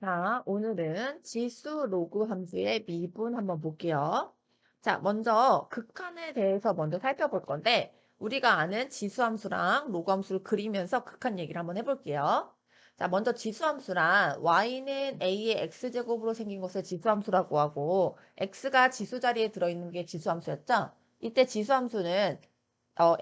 자, 오늘은 지수 로그 함수의 미분 한번 볼게요. 자, 먼저 극한에 대해서 먼저 살펴볼 건데 우리가 아는 지수 함수랑 로그 함수를 그리면서 극한 얘기를 한번 해볼게요. 자, 먼저 지수 함수란 y는 a의 x제곱으로 생긴 것을 지수 함수라고 하고 x가 지수 자리에 들어있는 게 지수 함수였죠? 이때 지수 함수는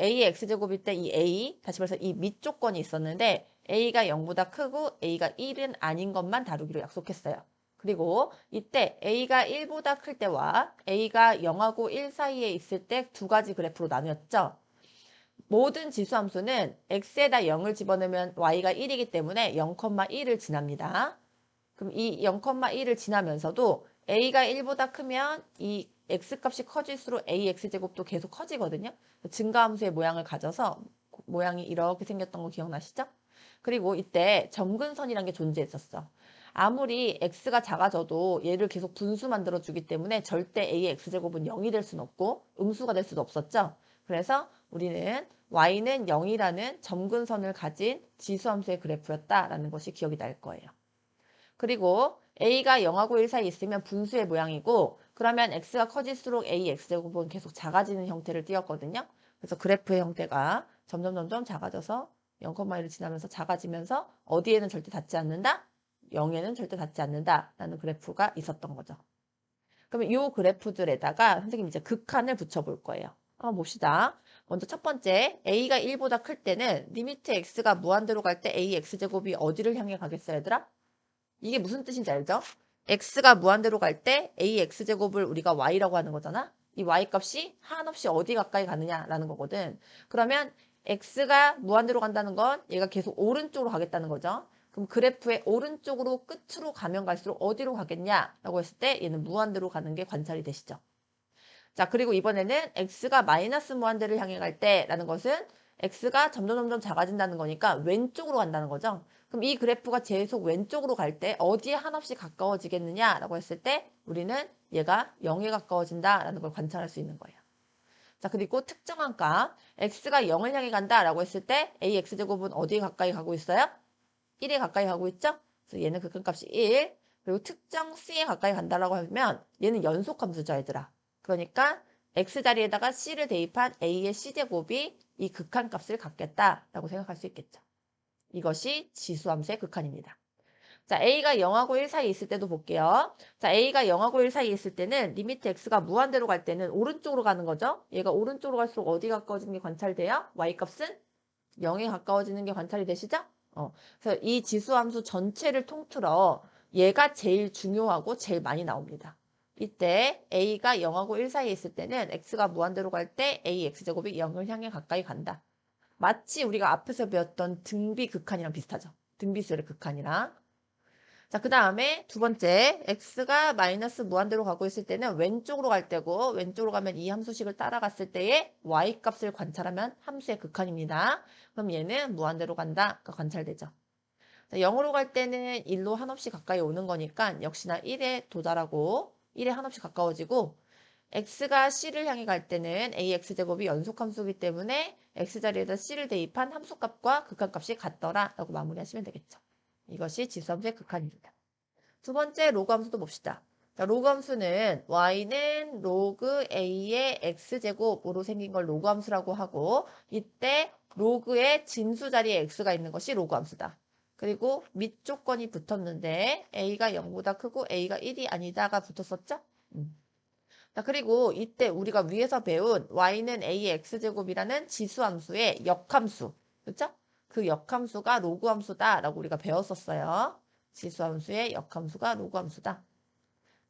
a의 x제곱일 때 이 a, 다시 말해서 이 밑조건이 있었는데 a가 0보다 크고 a가 1은 아닌 것만 다루기로 약속했어요. 그리고 이때 a가 1보다 클 때와 a가 0하고 1 사이에 있을 때 두 가지 그래프로 나뉘었죠. 모든 지수함수는 x에다 0을 집어넣으면 y가 1이기 때문에 0,1을 지납니다. 그럼 이 0,1을 지나면서도 a가 1보다 크면 이 x값이 커질수록 ax제곱도 계속 커지거든요. 증가함수의 모양을 가져서 모양이 이렇게 생겼던 거 기억나시죠? 그리고 이때 점근선이라는 게 존재했었어. 아무리 x가 작아져도 얘를 계속 분수 만들어주기 때문에 절대 a의 x제곱은 0이 될 수는 없고 음수가 될 수도 없었죠. 그래서 우리는 y는 0이라는 점근선을 가진 지수함수의 그래프였다라는 것이 기억이 날 거예요. 그리고 a가 0하고 1 사이에 있으면 분수의 모양이고 그러면 x가 커질수록 a x제곱은 계속 작아지는 형태를 띄었거든요. 그래서 그래프의 형태가 점점 작아져서 0,1을 지나면서 작아지면서 어디에는 절대 닿지 않는다? 0에는 절대 닿지 않는다라는 그래프가 있었던 거죠. 그러면 이 그래프들에다가 선생님 이제 극한을 붙여볼 거예요. 한번 봅시다. 먼저 첫 번째, a가 1보다 클 때는 리미트 x가 무한대로 갈 때 a x제곱이 어디를 향해 가겠어요, 얘들아? 이게 무슨 뜻인지 알죠? x가 무한대로 갈 때 ax제곱을 우리가 y라고 하는 거잖아. 이 y 값이 한없이 어디 가까이 가느냐라는 거거든. 그러면 x가 무한대로 간다는 건 얘가 계속 오른쪽으로 가겠다는 거죠. 그럼 그래프의 오른쪽으로 끝으로 가면 갈수록 어디로 가겠냐라고 했을 때 얘는 무한대로 가는 게 관찰이 되시죠. 자, 그리고 이번에는 x가 마이너스 무한대를 향해 갈 때라는 것은 x가 점점 작아진다는 거니까 왼쪽으로 간다는 거죠. 그럼 이 그래프가 계속 왼쪽으로 갈 때 어디에 한없이 가까워지겠느냐라고 했을 때 우리는 얘가 0에 가까워진다라는 걸 관찰할 수 있는 거예요. 자, 그리고 특정한 값 x가 0을 향해 간다라고 했을 때 ax제곱은 어디에 가까이 가고 있어요? 1에 가까이 가고 있죠? 그래서 얘는 극한값이 1. 그리고 특정 c에 가까이 간다라고 하면 얘는 연속함수죠, 얘들아. 그러니까 x 자리에다가 c를 대입한 a의 c제곱이 이 극한값을 갖겠다라고 생각할 수 있겠죠. 이것이 지수함수의 극한입니다. 자, a가 0하고 1 사이에 있을 때도 볼게요. 자, a가 0하고 1 사이에 있을 때는 리미트 x가 무한대로 갈 때는 오른쪽으로 가는 거죠. 얘가 오른쪽으로 갈수록 어디 가까워지는 게 관찰돼요? y값은 0에 가까워지는 게 관찰이 되시죠? 그래서 이 지수함수 전체를 통틀어 얘가 제일 중요하고 제일 많이 나옵니다. 이때 a가 0하고 1 사이에 있을 때는 x가 무한대로 갈 때 a x제곱이 0을 향해 가까이 간다. 마치 우리가 앞에서 배웠던 등비 극한이랑 비슷하죠. 등비수열의 극한이랑. 자, 그 다음에 두 번째, x가 마이너스 무한대로 가고 있을 때는 왼쪽으로 갈 때고 왼쪽으로 가면 이 함수식을 따라갔을 때의 y값을 관찰하면 함수의 극한입니다. 그럼 얘는 무한대로 간다. 가 관찰되죠. 자, 0으로 갈 때는 1로 한없이 가까이 오는 거니까 역시나 1에 도달하고 1에 한없이 가까워지고 x가 c를 향해 갈 때는 ax제곱이 연속함수이기 때문에 x자리에다 c를 대입한 함수값과 극한값이 같더라 라고 마무리하시면 되겠죠. 이것이 지수함수의 극한입니다. 두 번째 로그 함수도 봅시다. 자, 로그 함수는 y는 로그 a의 x제곱으로 생긴 걸 로그 함수라고 하고 이때 로그의 진수 자리에 x가 있는 것이 로그 함수다. 그리고 밑 조건이 붙었는데 a가 0보다 크고 a가 1이 아니다가 붙었었죠? 자, 그리고 이때 우리가 위에서 배운 y는 a의 x제곱이라는 지수함수의 역함수. 그렇죠? 그 역함수가 로그 함수다라고 우리가 배웠었어요. 지수함수의 역함수가 로그 함수다.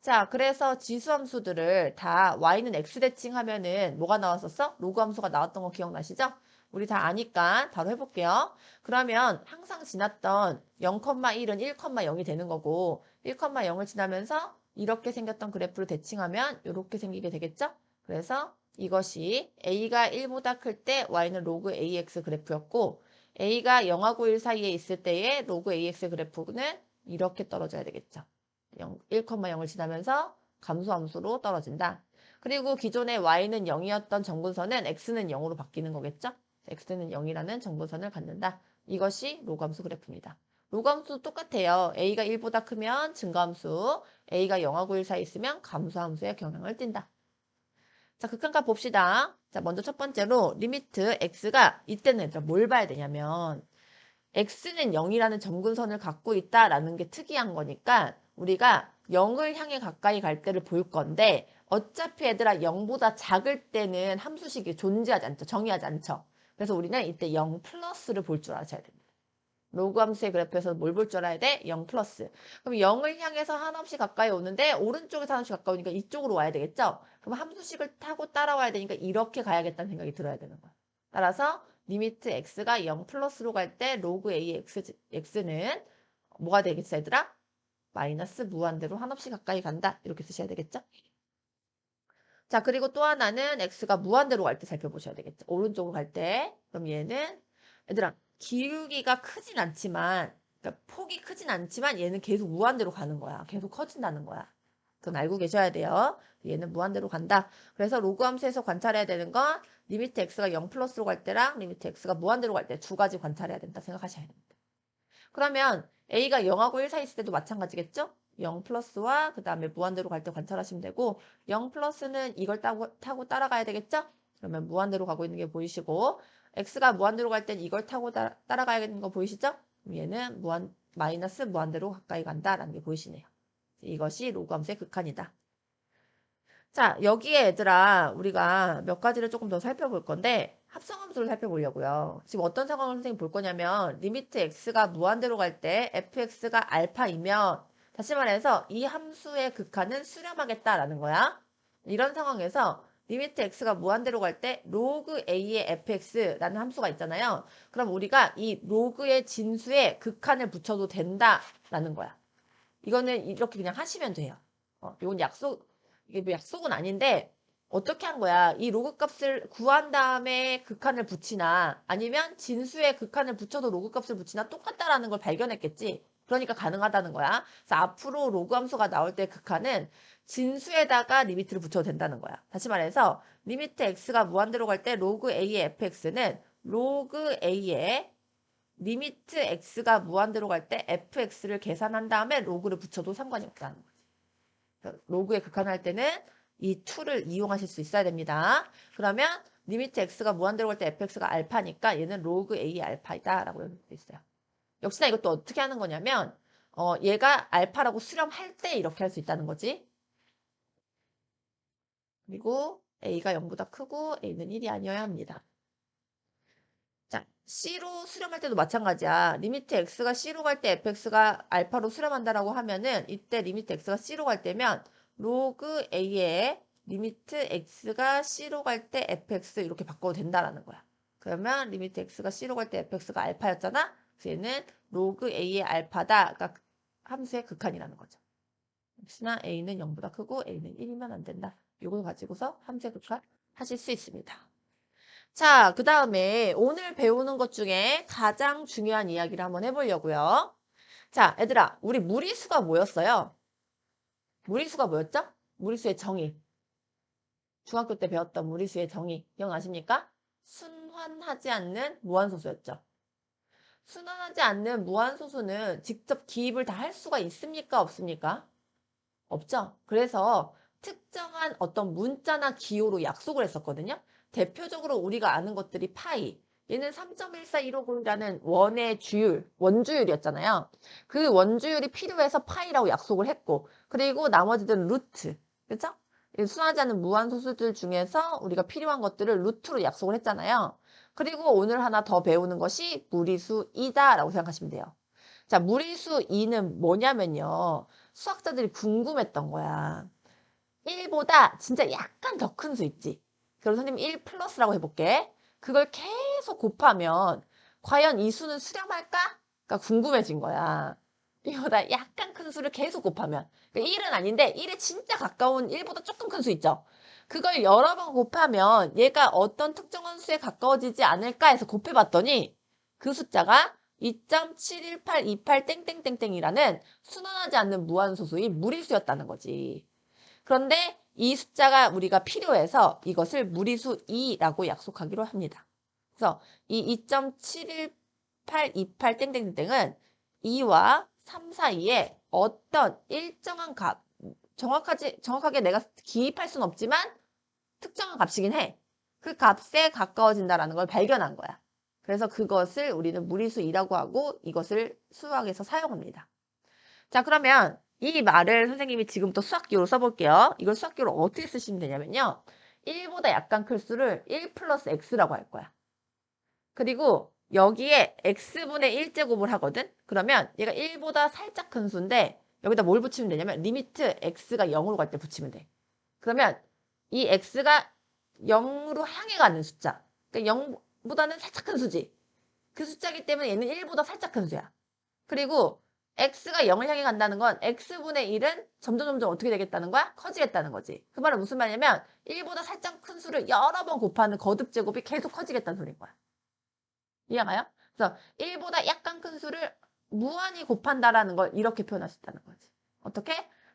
자, 그래서 지수함수들을 다 y는 x 대칭하면은 뭐가 나왔었어? 로그 함수가 나왔던 거 기억나시죠? 우리 다 아니까 바로 해볼게요. 그러면 항상 지났던 0,1은 1,0이 되는 거고 1,0을 지나면서 이렇게 생겼던 그래프를 대칭하면 이렇게 생기게 되겠죠? 그래서 이것이 a가 1보다 클 때 y는 로그 ax 그래프였고 a가 0하고 1 사이에 있을 때의 로그 ax 그래프는 이렇게 떨어져야 되겠죠. 1,0을 지나면서 감소함수로 떨어진다. 그리고 기존의 y는 0이었던 정근선은 x는 0으로 바뀌는 거겠죠? x는 0이라는 정근선을 갖는다. 이것이 로그함수 그래프입니다. 로그함수도 똑같아요. a가 1보다 크면 증가함수, a가 0하고 1 사이 있으면 감소함수에 영향을 띈다. 자, 극한값 봅시다. 자, 먼저 첫 번째로 리미트 x가 이때는 얘들아 뭘 봐야 되냐면 x는 0이라는 점근선을 갖고 있다라는 게 특이한 거니까 우리가 0을 향해 가까이 갈 때를 볼 건데 어차피 얘들아 0보다 작을 때는 함수식이 존재하지 않죠. 정의하지 않죠. 그래서 우리는 이때 0 플러스를 볼 줄 아셔야 됩니다. 로그 함수의 그래프에서 뭘 볼 줄 알아야 돼? 0 플러스. 그럼 0을 향해서 한없이 가까이 오는데 오른쪽에서 한없이 가까우니까 이쪽으로 와야 되겠죠? 그럼 함수식을 타고 따라와야 되니까 이렇게 가야겠다는 생각이 들어야 되는 거야. 따라서 리미트 x가 0 플러스로 갈 때 로그 a x는 뭐가 되겠어 얘들아? 마이너스 무한대로 한없이 가까이 간다. 이렇게 쓰셔야 되겠죠? 자, 그리고 또 하나는 x가 무한대로 갈 때 살펴보셔야 되겠죠. 오른쪽으로 갈 때. 그럼 얘는 얘들아 기울기가 크진 않지만 그러니까 폭이 크진 않지만 얘는 계속 무한대로 가는 거야. 계속 커진다는 거야. 그건 알고 계셔야 돼요. 얘는 무한대로 간다. 그래서 로그 함수에서 관찰해야 되는 건 리미트 x가 0 플러스로 갈 때랑 리미트 x가 무한대로 갈 때 두 가지 관찰해야 된다 생각하셔야 됩니다. 그러면 a가 0하고 1 사이 있을 때도 마찬가지겠죠? 0 플러스와 그 다음에 무한대로 갈 때 관찰하시면 되고 0 플러스는 이걸 타고 따라가야 되겠죠? 그러면 무한대로 가고 있는 게 보이시고 x가 무한대로 갈 땐 이걸 타고 따라가야 되는 거 보이시죠? 얘는 마이너스 무한대로 가까이 간다라는 게 보이시네요. 이것이 로그 함수의 극한이다. 자, 여기에 얘들아 우리가 몇 가지를 조금 더 살펴볼 건데 합성함수를 살펴보려고요. 지금 어떤 상황을 선생님 볼 거냐면 리미트 x가 무한대로 갈 때 fx가 알파이면 다시 말해서 이 함수의 극한은 수렴하겠다라는 거야. 이런 상황에서 리미트 x가 무한대로 갈 때 로그 a의 fx라는 함수가 있잖아요. 그럼 우리가 이 로그의 진수에 극한을 붙여도 된다라는 거야. 이거는 이렇게 그냥 하시면 돼요. 이건 이게 뭐 약속은 아닌데 어떻게 한 거야? 이 로그 값을 구한 다음에 극한을 붙이나 아니면 진수에 극한을 붙여도 로그 값을 붙이나 똑같다라는 걸 발견했겠지. 그러니까 가능하다는 거야. 그래서 앞으로 로그 함수가 나올 때 극한은 진수에다가 리미트를 붙여도 된다는 거야. 다시 말해서 리미트 x가 무한대로 갈 때 로그 a의 fx는 로그 a의 리미트 x가 무한대로 갈 때 fx를 계산한 다음에 로그를 붙여도 상관이 없다는 거지. 로그에 극한할 때는 이 툴을 이용하실 수 있어야 됩니다. 그러면 리미트 x가 무한대로 갈 때 fx가 알파니까 얘는 로그 a 알파이다 라고 여기 돼 있어요. 역시나 이것도 어떻게 하는 거냐면 얘가 알파라고 수렴할 때 이렇게 할 수 있다는 거지. 그리고 a가 0보다 크고 a는 1이 아니어야 합니다. 자, C로 수렴할 때도 마찬가지야. 리미트 X가 C로 갈 때 fx가 알파로 수렴한다라고 하면은 이때 리미트 X가 C로 갈 때면 로그 A의 리미트 X가 C로 갈 때 fx 이렇게 바꿔도 된다라는 거야. 그러면 리미트 X가 C로 갈 때 fx가 알파였잖아? 그래서 얘는 로그 A의 알파다. 그러니까 함수의 극한이라는 거죠. 역시나 A는 0보다 크고 A는 1이면 안 된다. 이걸 가지고서 함수의 극한 하실 수 있습니다. 자, 그 다음에 오늘 배우는 것 중에 가장 중요한 이야기를 한번 해보려고요. 자, 얘들아, 우리 무리수가 뭐였어요? 무리수가 뭐였죠? 무리수의 정의. 중학교 때 배웠던 무리수의 정의. 기억나십니까? 순환하지 않는 무한소수였죠. 순환하지 않는 무한소수는 직접 기입을 다 할 수가 있습니까? 없습니까? 없죠. 그래서 특정한 어떤 문자나 기호로 약속을 했었거든요. 대표적으로 우리가 아는 것들이 파이. 얘는 3.14150이라는 원의 주율, 원주율이었잖아요. 그 원주율이 필요해서 파이라고 약속을 했고, 그리고 나머지들은 루트. 그죠? 순하지 않은 무한소수들 중에서 우리가 필요한 것들을 루트로 약속을 했잖아요. 그리고 오늘 하나 더 배우는 것이 무리수 2다라고 생각하시면 돼요. 자, 무리수 2는 뭐냐면요. 수학자들이 궁금했던 거야. 1보다 진짜 약간 더 큰 수 있지. 그럼 선생님 1 플러스라고 해볼게. 그걸 계속 곱하면 과연 이 수는 수렴할까?가 궁금해진 거야. 1보다 약간 큰 수를 계속 곱하면. 그러니까 1은 아닌데 1에 진짜 가까운 1보다 조금 큰 수 있죠. 그걸 여러 번 곱하면 얘가 어떤 특정한 수에 가까워지지 않을까 해서 곱해봤더니 그 숫자가 2.71828 땡땡땡땡이라는 순환하지 않는 무한소수의 무리수였다는 거지. 그런데 이 숫자가 우리가 필요해서 이것을 무리수 2라고 약속하기로 합니다. 그래서 이 2.71828 땡땡땡땡은 2와 3 사이에 어떤 일정한 값, 정확하게 내가 기입할 수는 없지만 특정한 값이긴 해. 그 값에 가까워진다라는 걸 발견한 거야. 그래서 그것을 우리는 무리수 2라고 하고 이것을 수학에서 사용합니다. 자, 그러면 이 말을 선생님이 지금부터 수학기호로 써볼게요. 이걸 수학기호로 어떻게 쓰시면 되냐면요. 1보다 약간 클 수를 1 플러스 x라고 할 거야. 그리고 여기에 x분의 1제곱을 하거든? 그러면 얘가 1보다 살짝 큰 수인데 여기다 뭘 붙이면 되냐면 리미트 x가 0으로 갈 때 붙이면 돼. 그러면 이 x가 0으로 향해 가는 숫자. 그러니까 0보다는 살짝 큰 수지. 그 숫자이기 때문에 얘는 1보다 살짝 큰 수야. 그리고 x가 0을 향해 간다는 건 x분의 1은 점점 어떻게 되겠다는 거야? 커지겠다는 거지. 그 말은 무슨 말이냐면 1보다 살짝 큰 수를 여러 번 곱하는 거듭 제곱이 계속 커지겠다는 소리인 거야. 이해가요? 그래서 1보다 약간 큰 수를 무한히 곱한다라는 걸 이렇게 표현할 수 있다는 거지. 어떻게?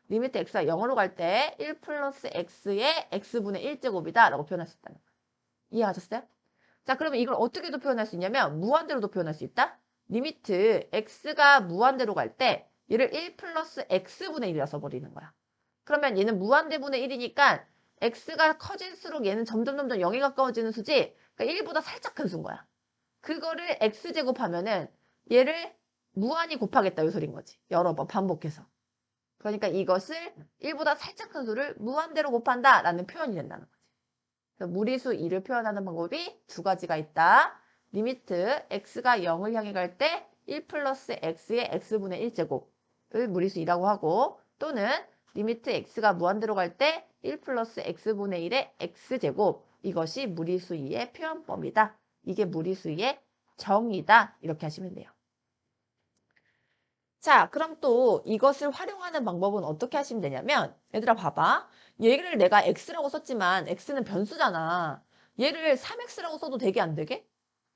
리미트 x가 0으로 갈 때 1 플러스 x의 x분의 1제곱이다 라고 표현할 수 있다는 거야. 이해하셨어요? 자, 그러면 이걸 어떻게도 표현할 수 있냐면 무한대로도 표현할 수 있다. 리미트 x가 무한대로 갈 때 얘를 1 플러스 x분의 1이라 써버리는 거야. 그러면 얘는 무한대분의 1이니까 x가 커질수록 얘는 점점 0에 가까워지는 수지. 그러니까 1보다 살짝 큰 수인 거야. 그거를 x제곱하면은 얘를 무한히 곱하겠다 이 소린 거지. 여러 번 반복해서. 그러니까 이것을 1보다 살짝 큰 수를 무한대로 곱한다 라는 표현이 된다는 거지. 그래서 무리수 2를 표현하는 방법이 두 가지가 있다. 리미트 x가 0을 향해 갈 때 1 플러스 x의 x분의 1제곱을 무리수 2라고 하고 또는 리미트 x가 무한대로 갈 때 1 플러스 x분의 1의 x제곱 이것이 무리수 2의 표현법이다. 이게 무리수 2의 정의다. 이렇게 하시면 돼요. 자, 그럼 또 이것을 활용하는 방법은 어떻게 하시면 되냐면 얘들아 봐봐. 얘를 내가 x라고 썼지만 x는 변수잖아. 얘를 3x라고 써도 되게 안 되게?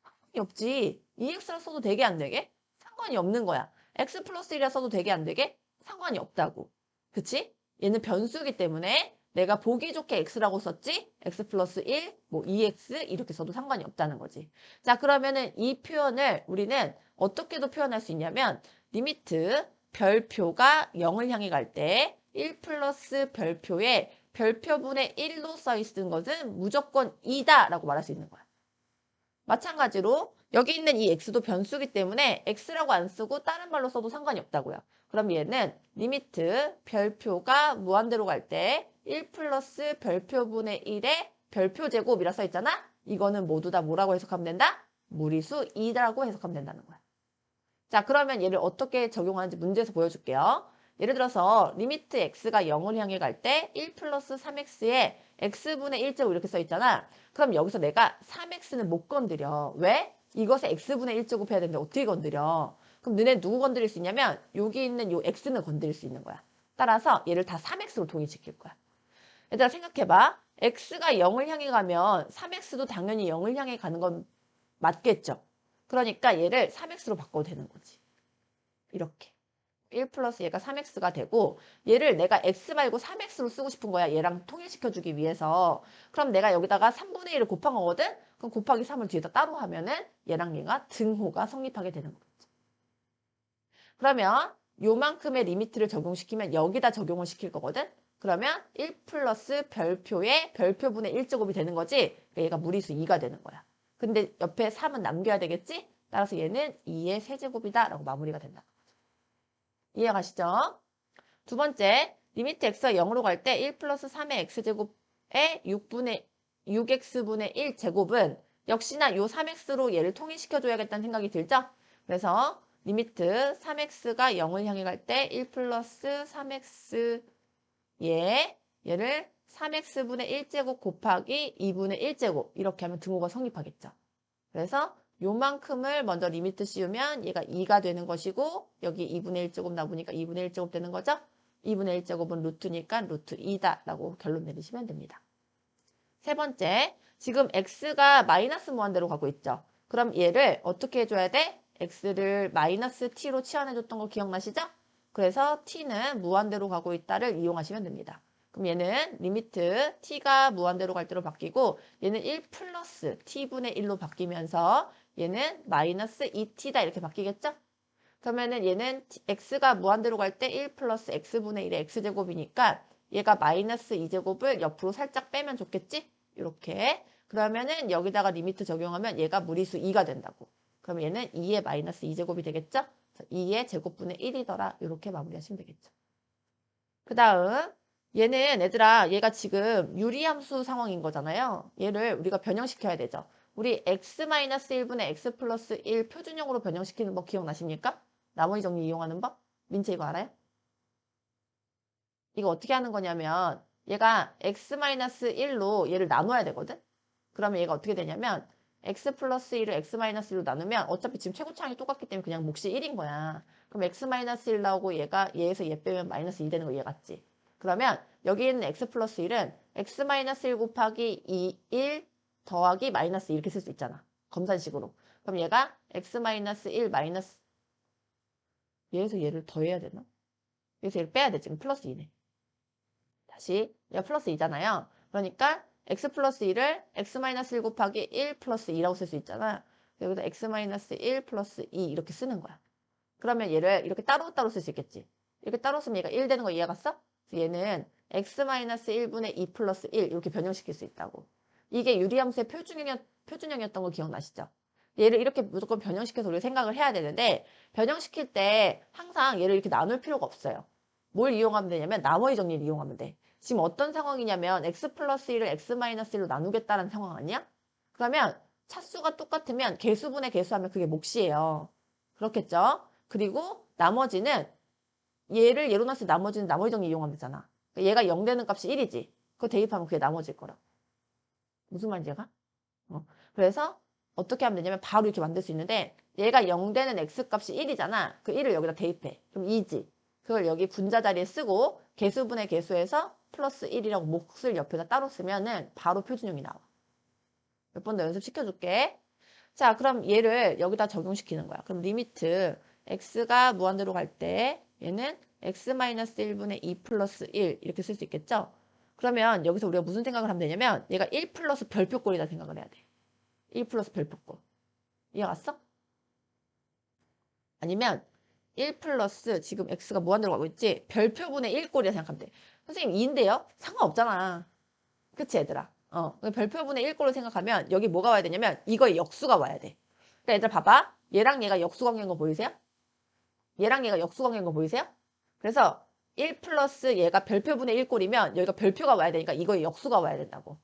상관이 없지. 2x라고 써도 되게 안 되게? 상관이 없는 거야. x 플러스 1이라 써도 되게 안 되게? 상관이 없다고. 그치? 얘는 변수이기 때문에 내가 보기 좋게 x라고 썼지? x 플러스 1, 뭐 2x 이렇게 써도 상관이 없다는 거지. 자, 그러면은 이 표현을 우리는 어떻게도 표현할 수 있냐면 리미트 별표가 0을 향해 갈 때 1 플러스 별표에 별표분의 1로 써 있는 것은 무조건 2다 라고 말할 수 있는 거야. 마찬가지로 여기 있는 이 x도 변수기 때문에 x라고 안 쓰고 다른 말로 써도 상관이 없다고요. 그럼 얘는 리미트 별표가 무한대로 갈 때 1 플러스 별표분의 1의 별표 제곱이라 써 있잖아. 이거는 모두 다 뭐라고 해석하면 된다? 무리수 2라고 해석하면 된다는 거야. 자, 그러면 얘를 어떻게 적용하는지 문제에서 보여줄게요. 예를 들어서 리미트 x가 0을 향해 갈 때 1 플러스 3x에 x분의 1제곱 이렇게 써 있잖아. 그럼 여기서 내가 3x는 못 건드려. 왜? 이것에 x분의 1제곱 해야 되는데 어떻게 건드려? 그럼 너네 누구 건드릴 수 있냐면 여기 있는 요 x는 건드릴 수 있는 거야. 따라서 얘를 다 3x로 동일시킬 거야. 얘들아 생각해봐. x가 0을 향해 가면 3x도 당연히 0을 향해 가는 건 맞겠죠? 그러니까 얘를 3x로 바꿔도 되는 거지. 이렇게. 1 플러스 얘가 3x가 되고 얘를 내가 x 말고 3x로 쓰고 싶은 거야. 얘랑 통일시켜주기 위해서. 그럼 내가 여기다가 3분의 1을 곱한 거거든? 그럼 곱하기 3을 뒤에다 따로 하면은 얘랑 얘가 등호가 성립하게 되는 거지. 그러면 요만큼의 리미트를 적용시키면 여기다 적용을 시킬 거거든? 그러면 1 플러스 별표의 별표분의 1제곱이 되는 거지? 그러니까 얘가 무리수 2가 되는 거야. 근데 옆에 3은 남겨야 되겠지? 따라서 얘는 2의 세제곱이다 라고 마무리가 된다. 이해가시죠? 두 번째, 리미트 x가 0으로 갈 때 1 플러스 3의 x제곱의 6x분의 1제곱은 역시나 요 3x로 얘를 통일시켜줘야겠다는 생각이 들죠? 그래서 리미트 3x가 0을 향해 갈 때 1 플러스 3x 얘를 3x분의 1제곱 곱하기 2분의 1제곱 이렇게 하면 등호가 성립하겠죠. 그래서 요만큼을 먼저 리미트 씌우면 얘가 2가 되는 것이고 여기 2분의 1제곱 나오니까 2분의 1제곱 되는 거죠. 2분의 1제곱은 루트니까 루트 2다 라고 결론 내리시면 됩니다. 세 번째, 지금 x가 마이너스 무한대로 가고 있죠. 그럼 얘를 어떻게 해줘야 돼? x를 마이너스 t로 치환해줬던 거 기억나시죠? 그래서 t는 무한대로 가고 있다를 이용하시면 됩니다. 그럼 얘는 리미트 t가 무한대로 갈 때로 바뀌고 얘는 1 플러스 t분의 1로 바뀌면서 얘는 마이너스 2t다 이렇게 바뀌겠죠? 그러면은 얘는 x가 무한대로 갈 때 1 플러스 x분의 1의 x제곱이니까 얘가 마이너스 2제곱을 옆으로 살짝 빼면 좋겠지? 이렇게. 그러면은 여기다가 리미트 적용하면 얘가 무리수 2가 된다고. 그럼 얘는 2의 마이너스 2제곱이 되겠죠? 2의 제곱분의 1이더라. 이렇게 마무리하시면 되겠죠. 그 다음 얘는 얘들아 얘가 지금 유리함수 상황인 거잖아요. 얘를 우리가 변형시켜야 되죠. 우리 x-1분의 x 플러스 1 표준형으로 변형시키는 법 기억나십니까? 나머지 정리 이용하는 법? 민채 이거 알아요? 이거 어떻게 하는 거냐면 얘가 x-1로 얘를 나눠야 되거든? 그러면 얘가 어떻게 되냐면 x 플러스 1을 x-1로 나누면 어차피 지금 최고차항이 똑같기 때문에 그냥 몫이 1인 거야. 그럼 x-1 나오고 얘가 얘에서 얘 빼면 마이너스 2 되는 거 얘 같지? 그러면 여기 있는 x 플러스 1은 x-1 곱하기 2, 1 더하기 마이너스 이렇게 쓸 수 있잖아. 검산식으로. 그럼 얘가 x-1 마이너스 얘에서 얘를 더해야 되나? 여기서 얘를 빼야 되지. 그럼 플러스 2네. 다시 얘가 플러스 2잖아요. 그러니까 x 플러스 1을 x-1 곱하기 1 플러스 2라고 쓸 수 있잖아. 여기다 x-1 플러스 2 이렇게 쓰는 거야. 그러면 얘를 이렇게 따로따로 쓸 수 있겠지. 이렇게 따로 쓰면 얘가 1 되는 거 이해 갔어? 그래서 얘는 x-1분의 2 플러스 1 이렇게 변형시킬 수 있다고. 이게 유리함수의 표준형이었던 거 기억나시죠? 얘를 이렇게 무조건 변형시켜서 우리가 생각을 해야 되는데 변형시킬 때 항상 얘를 이렇게 나눌 필요가 없어요. 뭘 이용하면 되냐면 나머지 정리를 이용하면 돼. 지금 어떤 상황이냐면 x 플러스 1을 x-1로 나누겠다는 상황 아니야? 그러면 차수가 똑같으면 개수분의 개수하면 그게 몫이에요. 그렇겠죠? 그리고 나머지는 얘를 예로 놨을 때 나머지는 나머지 정리 이용하면 되잖아. 얘가 0 되는 값이 1이지. 그거 대입하면 그게 나머지일 거라고. 무슨 말인지 얘가? 그래서 어떻게 하면 되냐면 바로 이렇게 만들 수 있는데 얘가 0 되는 x값이 1이잖아. 그 1을 여기다 대입해. 그럼 2지. 그걸 여기 분자 자리에 쓰고 개수분의 개수에서 플러스 1이라고 몫을 옆에다 따로 쓰면은 바로 표준형이 나와. 몇 번 더 연습시켜줄게. 자, 그럼 얘를 여기다 적용시키는 거야. 그럼 리미트 x가 무한대로 갈 때 얘는 x-1분의 2 플러스 1 이렇게 쓸 수 있겠죠? 그러면 여기서 우리가 무슨 생각을 하면 되냐면 얘가 1 플러스 별표꼴이다 생각을 해야 돼. 1 플러스 별표꼴. 이해 갔어? 아니면 1 플러스 지금 x가 무한대로 가고 있지? 별표분의 1꼴이라 생각하면 돼. 선생님 2인데요? 상관없잖아. 그치 얘들아? 별표분의 1꼴로 생각하면 여기 뭐가 와야 되냐면 이거의 역수가 와야 돼. 그러니까 얘들 봐봐. 얘랑 얘가 역수관계인 거 보이세요? 얘랑 얘가 역수관계인 거 보이세요? 그래서 1 플러스 얘가 별표분의 1꼴이면 여기가 별표가 와야 되니까 이거의 역수가 와야 된다고.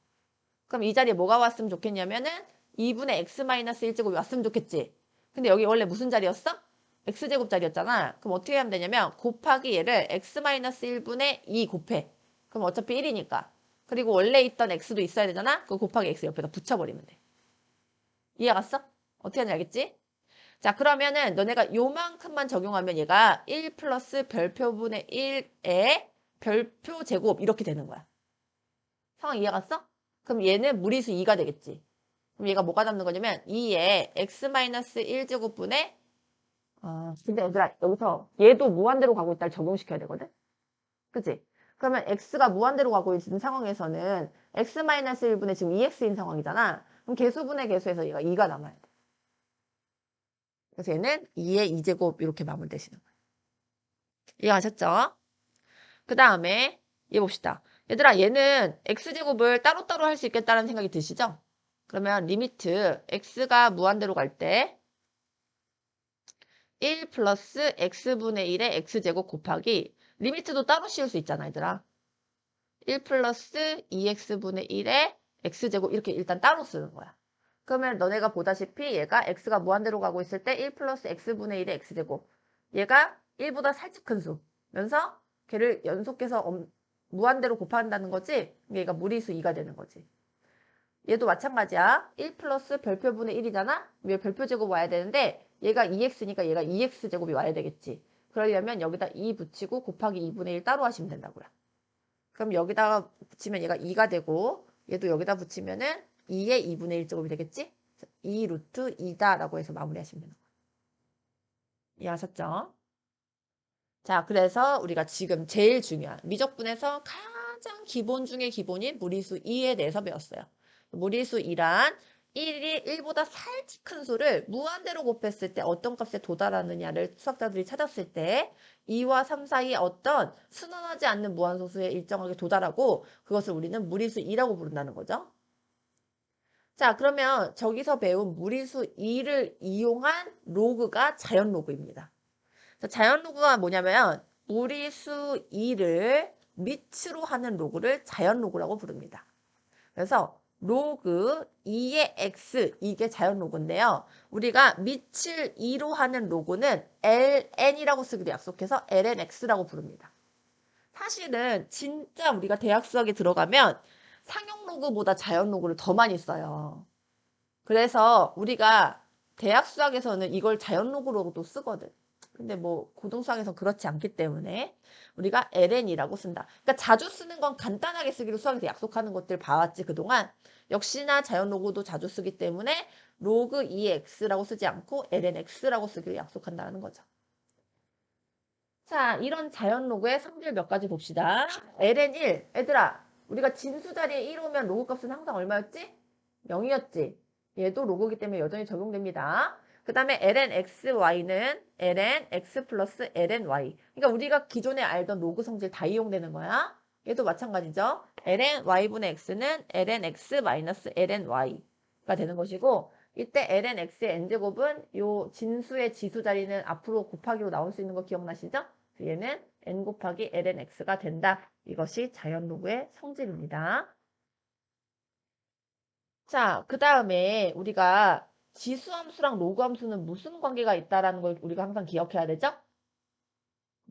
그럼 이 자리에 뭐가 왔으면 좋겠냐면은 2분의 x-1제곱이 왔으면 좋겠지. 근데 여기 원래 무슨 자리였어? x제곱 자리였잖아. 그럼 어떻게 하면 되냐면 곱하기 얘를 x-1분의 2 곱해. 그럼 어차피 1이니까. 그리고 원래 있던 x도 있어야 되잖아. 그 곱하기 x 옆에다 붙여버리면 돼. 이해 갔어? 어떻게 하는지 알겠지? 자, 그러면은 너네가 요만큼만 적용하면 얘가 1 플러스 별표분의 1의 별표 제곱 이렇게 되는 거야. 상황 이해 갔어? 그럼 얘는 무리수 2가 되겠지. 그럼 얘가 뭐가 남는 거냐면 2의 x-1제곱분의 근데 얘들아 여기서 얘도 무한대로 가고 있다를 적용시켜야 되거든? 그치? 그러면 x가 무한대로 가고 있는 상황에서는 x-1분의 지금 2x인 상황이잖아. 그럼 개수분의 개수에서 얘가 2가 남아야 돼. 그래서 얘는 2의 2제곱 이렇게 마무리되시는 거예요. 이해하셨죠? 그 다음에 얘 봅시다. 얘들아 얘는 x제곱을 따로따로 할 수 있겠다는 생각이 드시죠? 그러면 리미트 x가 무한대로 갈 때 1 플러스 x분의 1의 x제곱 곱하기 리미트도 따로 씌울 수 있잖아 얘들아. 1 플러스 2x분의 1의 x제곱 이렇게 일단 따로 쓰는 거야. 그러면 너네가 보다시피 얘가 x가 무한대로 가고 있을 때 1 플러스 x분의 1의 x제곱 얘가 1보다 살짝 큰 수면서 걔를 연속해서 무한대로 곱한다는 거지. 얘가 무리수 2가 되는 거지. 얘도 마찬가지야. 1 플러스 별표분의 1이잖아? 얘 별표제곱 와야 되는데 얘가 2x니까 얘가 2x제곱이 와야 되겠지. 그러려면 여기다 2 붙이고 곱하기 2분의 1 따로 하시면 된다고요. 그럼 여기다가 붙이면 얘가 2가 되고 얘도 여기다 붙이면은 2의 2분의 1제곱이 되겠지? 2 루트 2다 라고 해서 마무리하시면 되는 거예요. 이해하셨죠? 자, 그래서 우리가 지금 제일 중요한 미적분에서 가장 기본 중에 기본인 무리수 2에 대해서 배웠어요. 무리수 2란 1이 1보다 살짝 큰 수를 무한대로 곱했을 때 어떤 값에 도달하느냐를 수학자들이 찾았을 때 2와 3 사이에 어떤 순환하지 않는 무한소수에 일정하게 도달하고 그것을 우리는 무리수 2라고 부른다는 거죠. 자, 그러면 저기서 배운 무리수 2를 이용한 로그가 자연 로그입니다. 자, 자연 로그가 뭐냐면 무리수 2를 밑으로 하는 로그를 자연 로그라고 부릅니다. 그래서 로그 2의 x 이게 자연 로그인데요. 우리가 밑을 2로 하는 로그는 ln이라고 쓰기로 약속해서 lnx라고 부릅니다. 사실은 진짜 우리가 대학 수학에 들어가면 상용 로그보다 자연 로그를 더 많이 써요. 그래서 우리가 대학 수학에서는 이걸 자연 로그로도 쓰거든. 근데 뭐 고등수학에서 그렇지 않기 때문에 우리가 ln이라고 쓴다. 그러니까 자주 쓰는 건 간단하게 쓰기로 수학에서 약속하는 것들 봐왔지 그동안. 역시나 자연 로그도 자주 쓰기 때문에 로그 2x라고 쓰지 않고 lnx라고 쓰기로 약속한다는 거죠. 자, 이런 자연 로그의 성질 몇 가지 봅시다. ln1. 얘들아, 우리가 진수 자리에 1 오면 로그 값은 항상 얼마였지? 0이었지. 얘도 로그이기 때문에 여전히 적용됩니다. 그 다음에 lnxy는 lnx 플러스 lny. 그러니까 우리가 기존에 알던 로그 성질 다 이용되는 거야. 얘도 마찬가지죠. lny분의 x는 lnx 마이너스 lny가 되는 것이고 이때 lnx의 n제곱은 요 진수의 지수 자리는 앞으로 곱하기로 나올 수 있는 거 기억나시죠? 얘는 n 곱하기 lnx가 된다. 이것이 자연 로그의 성질입니다. 자, 그 다음에 우리가 지수함수랑 로그함수는 무슨 관계가 있다라는 걸 우리가 항상 기억해야 되죠?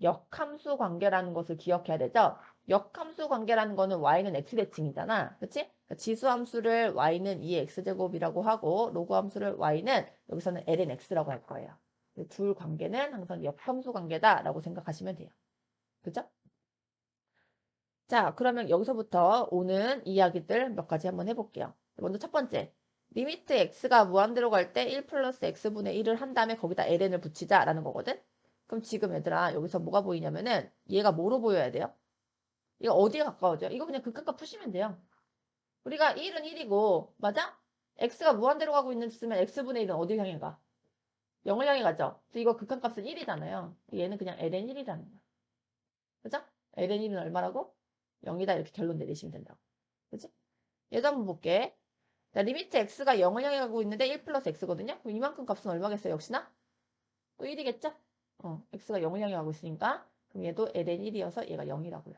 역함수 관계라는 것을 기억해야 되죠? 역함수 관계라는 거는 y는 x 대칭이잖아. 그치? 그러니까 지수함수를 y는 2x제곱이라고 하고 로그함수를 y는 여기서는 lnx라고 할 거예요. 둘 관계는 항상 역함수 관계다라고 생각하시면 돼요. 그죠? 자, 그러면 여기서부터 오는 이야기들 몇 가지 한번 해볼게요. 먼저 첫 번째, 리미트 x가 무한대로 갈 때 1 플러스 x분의 1을 한 다음에 거기다 ln을 붙이자라는 거거든? 그럼 지금 얘들아 여기서 뭐가 보이냐면은 얘가 뭐로 보여야 돼요? 이거 어디에 가까워져요? 이거 그냥 극한값 푸시면 돼요. 우리가 1은 1이고 맞아? x가 무한대로 가고 있으면 x분의 1은 어디 향해 가? 0을 향해 가죠? 그래서 이거 극한값은 1이잖아요. 얘는 그냥 ln 1이라는 거야. 그죠? ln 1은 얼마라고? 0이다 이렇게 결론 내리시면 된다고. 그치? 얘도 한번 볼게. 자, 리미트 x가 0을 향해 가고 있는데 1 플러스 x거든요? 그럼 이만큼 값은 얼마겠어요? 역시나? 또 1이겠죠? x가 0을 향해 가고 있으니까 그럼 얘도 ln 1이어서 얘가 0이라고요.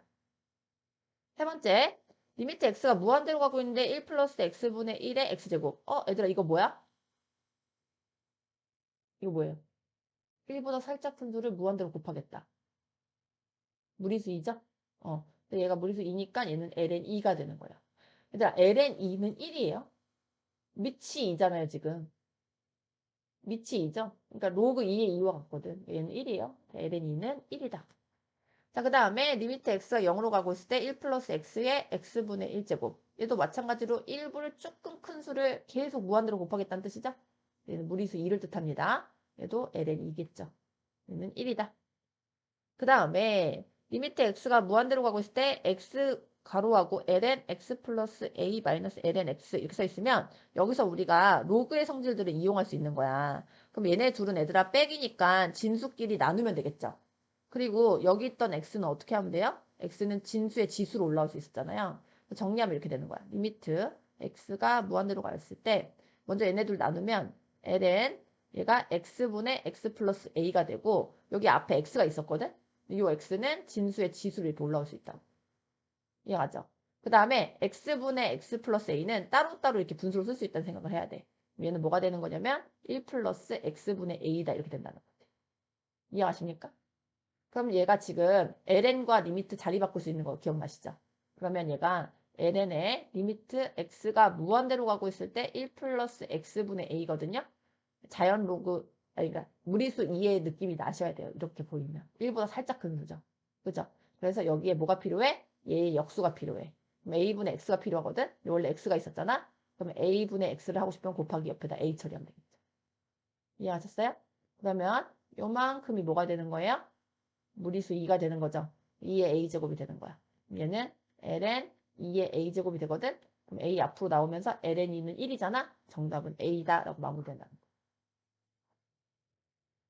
세 번째, 리미트 x가 무한대로 가고 있는데 1 플러스 x분의 1의 x제곱. 얘들아 이거 뭐야? 이거 뭐예요? 1보다 살짝 큰 수를 무한대로 곱하겠다. 무리수 2죠? 근데 얘가 무리수 2니까 얘는 ln 2가 되는 거야. 얘들아 ln 2는 1이에요. 밑이 2잖아요 지금. 밑이 2죠? 그러니까 로그 2의 2와 같거든. 얘는 1이에요. ln 2는 1이다. 자, 그 다음에 리미트 x가 0으로 가고 있을 때 1 플러스 x의 x분의 1제곱. 얘도 마찬가지로 1보다 조금 큰 수를 계속 무한대로 곱하겠다는 뜻이죠? 얘는 무리수 2를 뜻합니다. 얘도 ln 2겠죠. 얘는 1이다. 그 다음에 리미트 x가 무한대로 가고 있을 때 x 가로하고 ln x 플러스 a 마이너스 ln x 이렇게 써 있으면 여기서 우리가 로그의 성질들을 이용할 수 있는 거야. 그럼 얘네 둘은 얘들아 백이니까 진수끼리 나누면 되겠죠. 그리고 여기 있던 x는 어떻게 하면 돼요? x는 진수의 지수로 올라올 수 있었잖아요. 정리하면 이렇게 되는 거야. 리미트 x가 무한대로 갔을 때 먼저 얘네 둘 나누면 ln 얘가 x분의 x 플러스 a가 되고 여기 앞에 x가 있었거든? 이 x는 진수의 지수로 이렇게 올라올 수 있다고. 이해가죠? 그 다음에 x분의 x 플러스 a는 따로따로 이렇게 분수로 쓸 수 있다는 생각을 해야 돼. 얘는 뭐가 되는 거냐면 1 플러스 x분의 a다 이렇게 된다는 거지. 이해가십니까? 그럼 얘가 지금 ln과 리미트 자리 바꿀 수 있는 거 기억나시죠? 그러면 얘가 ln의 리미트 x가 무한대로 가고 있을 때 1 플러스 x분의 a거든요. 자연 로그, 아니, 그러니까 무리수 2의 느낌이 나셔야 돼요. 이렇게 보이면. 1보다 살짝 큰 수죠. 그죠? 그래서 여기에 뭐가 필요해? 얘의 역수가 필요해. 그럼 a분의 x가 필요하거든? 원래 x가 있었잖아? 그러면 a분의 x를 하고 싶으면 곱하기 옆에다 a 처리하면 되겠죠. 이해하셨어요? 그러면 요만큼이 뭐가 되는 거예요? 무리수 2가 되는 거죠. 2의 a제곱이 되는 거야. 얘는 ln 2의 a제곱이 되거든? 그럼 A 앞으로 나오면서 ln이는 1이잖아. 정답은 A다 라고 마무리된다.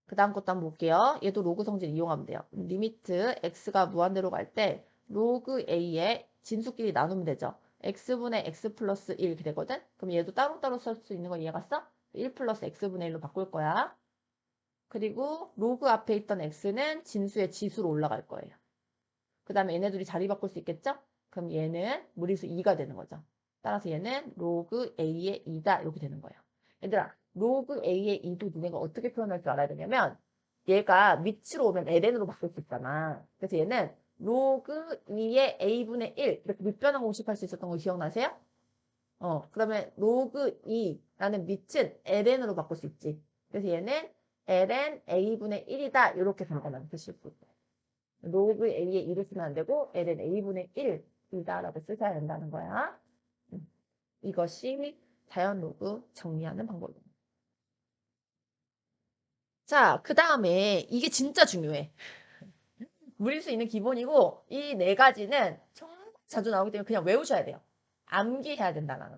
그 다음 것도 한번 볼게요. 얘도 로그 성질 이용하면 돼요. 리미트 x가 무한대로 갈 때 로그 a의 진수끼리 나누면 되죠. x분의 x 플러스 1 이렇게 되거든. 그럼 얘도 따로따로 쓸 수 있는 거 이해갔어? 1 플러스 x분의 1로 바꿀 거야. 그리고 로그 앞에 있던 x는 진수의 지수로 올라갈 거예요. 그 다음에 얘네들이 자리 바꿀 수 있겠죠? 그럼 얘는 무리수 2가 되는 거죠. 따라서 얘는 로그 a의 2다 이렇게 되는 거예요. 얘들아, 로그 a의 2도 너네가 어떻게 표현할 줄 알아야 되냐면 얘가 밑으로 오면 ln으로 바꿀 수 있잖아. 그래서 얘는 로그 2의 a분의 1 이렇게 밑변환 공식할 수 있었던 거 기억나세요? 그러면 로그 2라는 밑은 ln으로 바꿀 수 있지. 그래서 얘는 ln a분의 1이다 이렇게 잠깐만 쓰실 수 있어요. 로그 a의 2를 쓰면 안 되고 ln a분의 1이다라고 쓰셔야 된다는 거야. 이것이 자연 로그 정리하는 방법입니다. 자, 그 다음에 이게 진짜 중요해. 무리수 있는 기본이고 이 네 가지는 정말 자주 나오기 때문에 그냥 외우셔야 돼요. 암기해야 된다는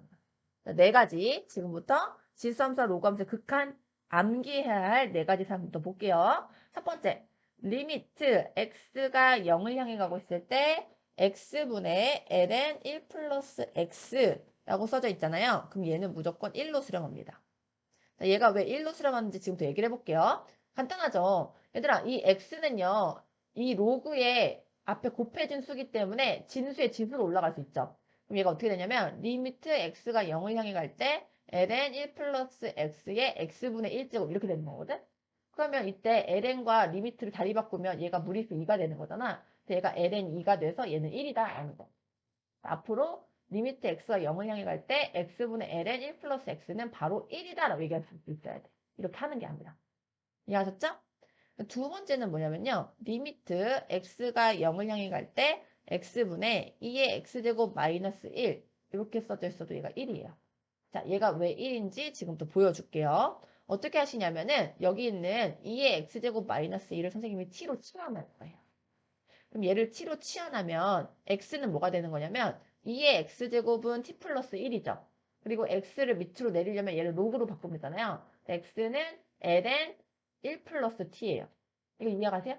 거. 네 가지 지금부터 지수함수와 로그함수의 극한 암기해야 할 네 가지 사항부터 볼게요. 첫 번째, 리미트 x가 0을 향해 가고 있을 때 x분의 ln 1 플러스 x라고 써져 있잖아요. 그럼 얘는 무조건 1로 수렴합니다. 자, 얘가 왜 1로 수렴하는지 지금부터 얘기를 해볼게요. 간단하죠. 얘들아, 이 x는요. 이 로그의 앞에 곱해진 수기 때문에 진수의 지수로 올라갈 수 있죠. 그럼 얘가 어떻게 되냐면 리미트 x가 0을 향해 갈 때 ln 1 플러스 x의 x분의 1제곱 이렇게 되는 거거든. 그러면 이때 ln과 리미트를 자리 바꾸면 얘가 무리수 2가 되는 거잖아. 그래서 얘가 ln 2가 돼서 얘는 1이다. 라는 거. 앞으로 리미트 x가 0을 향해 갈 때 x분의 ln 1 플러스 x는 바로 1이다 라고 얘기할 수 있어야 돼. 이렇게 하는 게 아니라. 이해하셨죠? 두 번째는 뭐냐면요. 리미트 x가 0을 향해 갈 때 x분의 2의 x제곱 마이너스 1 이렇게 써져 있어도 얘가 1이에요. 자, 얘가 왜 1인지 지금부터 보여줄게요. 어떻게 하시냐면은 여기 있는 2의 x제곱 마이너스 1을 선생님이 t로 치환할 거예요. 그럼 얘를 t로 치환하면 x는 뭐가 되는 거냐면 2의 x제곱은 t 플러스 1이죠. 그리고 x를 밑으로 내리려면 얘를 로그로 바꾸면 되잖아요. x는 ln 1 플러스 t예요. 이거 이해가세요?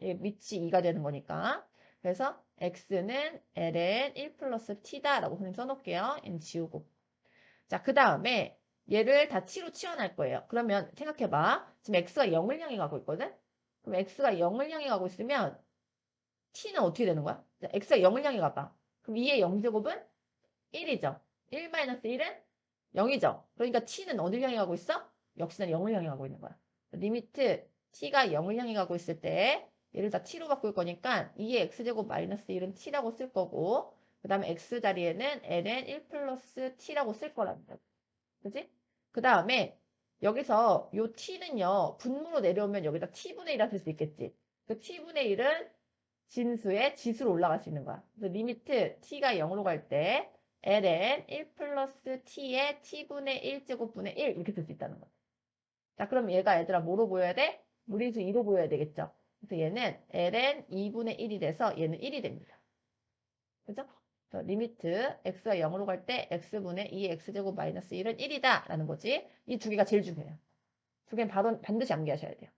이게 밑이 2가 되는 거니까. 그래서 x는 ln 1 플러스 t다라고 선생님 써놓을게요. 얘는 지우고. 자, 그 다음에 얘를 다 t로 치환할 거예요. 그러면 생각해봐. 지금 x가 0을 향해 가고 있거든? 그럼 x가 0을 향해 가고 있으면 t는 어떻게 되는 거야? 자, x가 0을 향해 가봐. 그럼 2의 0제곱은 1이죠. 1-1은 0이죠. 그러니까 t는 어딜 향해 가고 있어? 역시나 0을 향해 가고 있는 거야. 리미트 t가 0을 향해 가고 있을 때 얘를 다 t로 바꿀 거니까 2의 x제곱 마이너스 1은 t라고 쓸 거고 그 다음에 x 자리에는 ln 1 플러스 t라고 쓸 거랍니다. 그지? 그 다음에 여기서 요 t는요. 분모로 내려오면 여기다 t분의 1라 쓸 수 있겠지. 그 t분의 1은 진수의 지수로 올라갈 수 있는 거야. 그래서 리미트 t가 0으로 갈 때 ln 1 플러스 t의 t분의 1제곱분의 1 이렇게 쓸 수 있다는 거야. 자, 그럼 얘가 얘들아 뭐로 보여야 돼? 무리수 2로 보여야 되겠죠. 그래서 얘는 ln 2분의 1이 돼서 얘는 1이 됩니다. 그죠? 그래서 리미트 x가 0으로 갈 때 x분의 2x제곱 마이너스 1은 1이다 라는 거지. 이 두 개가 제일 중요해요. 두 개는 바로 반드시 암기하셔야 돼요.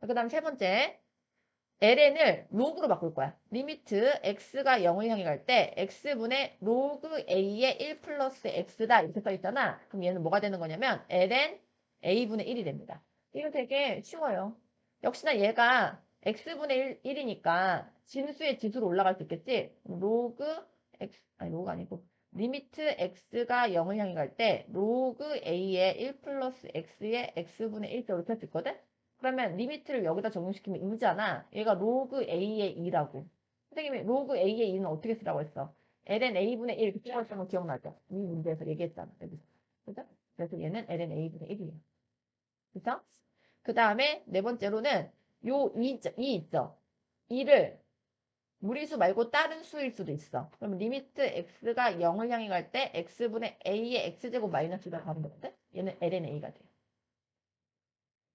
그 다음 세 번째. ln을 로그로 바꿀 거야. 리미트 x가 0을 향해 갈 때 x분의 로그 a의 1 플러스 x다 이렇게 써 있잖아. 그럼 얘는 뭐가 되는 거냐면 ln a분의 1이 됩니다. 이거 되게 쉬워요. 역시나 얘가 x분의 1이니까 진수의 지수로 올라갈 수 있겠지. 로그 x 아니 로그 아니고 리미트 x가 0을 향해 갈 때 로그 a의 1 플러스 x의 x분의 1로 이렇게 할 수 있거든. 그러면 리미트를 여기다 적용시키면 2잖아. 얘가 로그 a의 2라고. 선생님이 로그 a의 2는 어떻게 쓰라고 했어? ln a분의 1 이렇게 쓰라고 했던 거 기억나죠? 이 문제에서 얘기했잖아. 여기서. 그죠? 그래서 얘는 ln a분의 1이에요. 그죠? 그 다음에 네 번째로는 요 2 있죠? 2를 무리수 말고 다른 수일 수도 있어. 그럼 리미트 x가 0을 향해 갈 때 x분의 a의 x제곱 마이너스가 가는 건데 얘는 ln a가 돼요.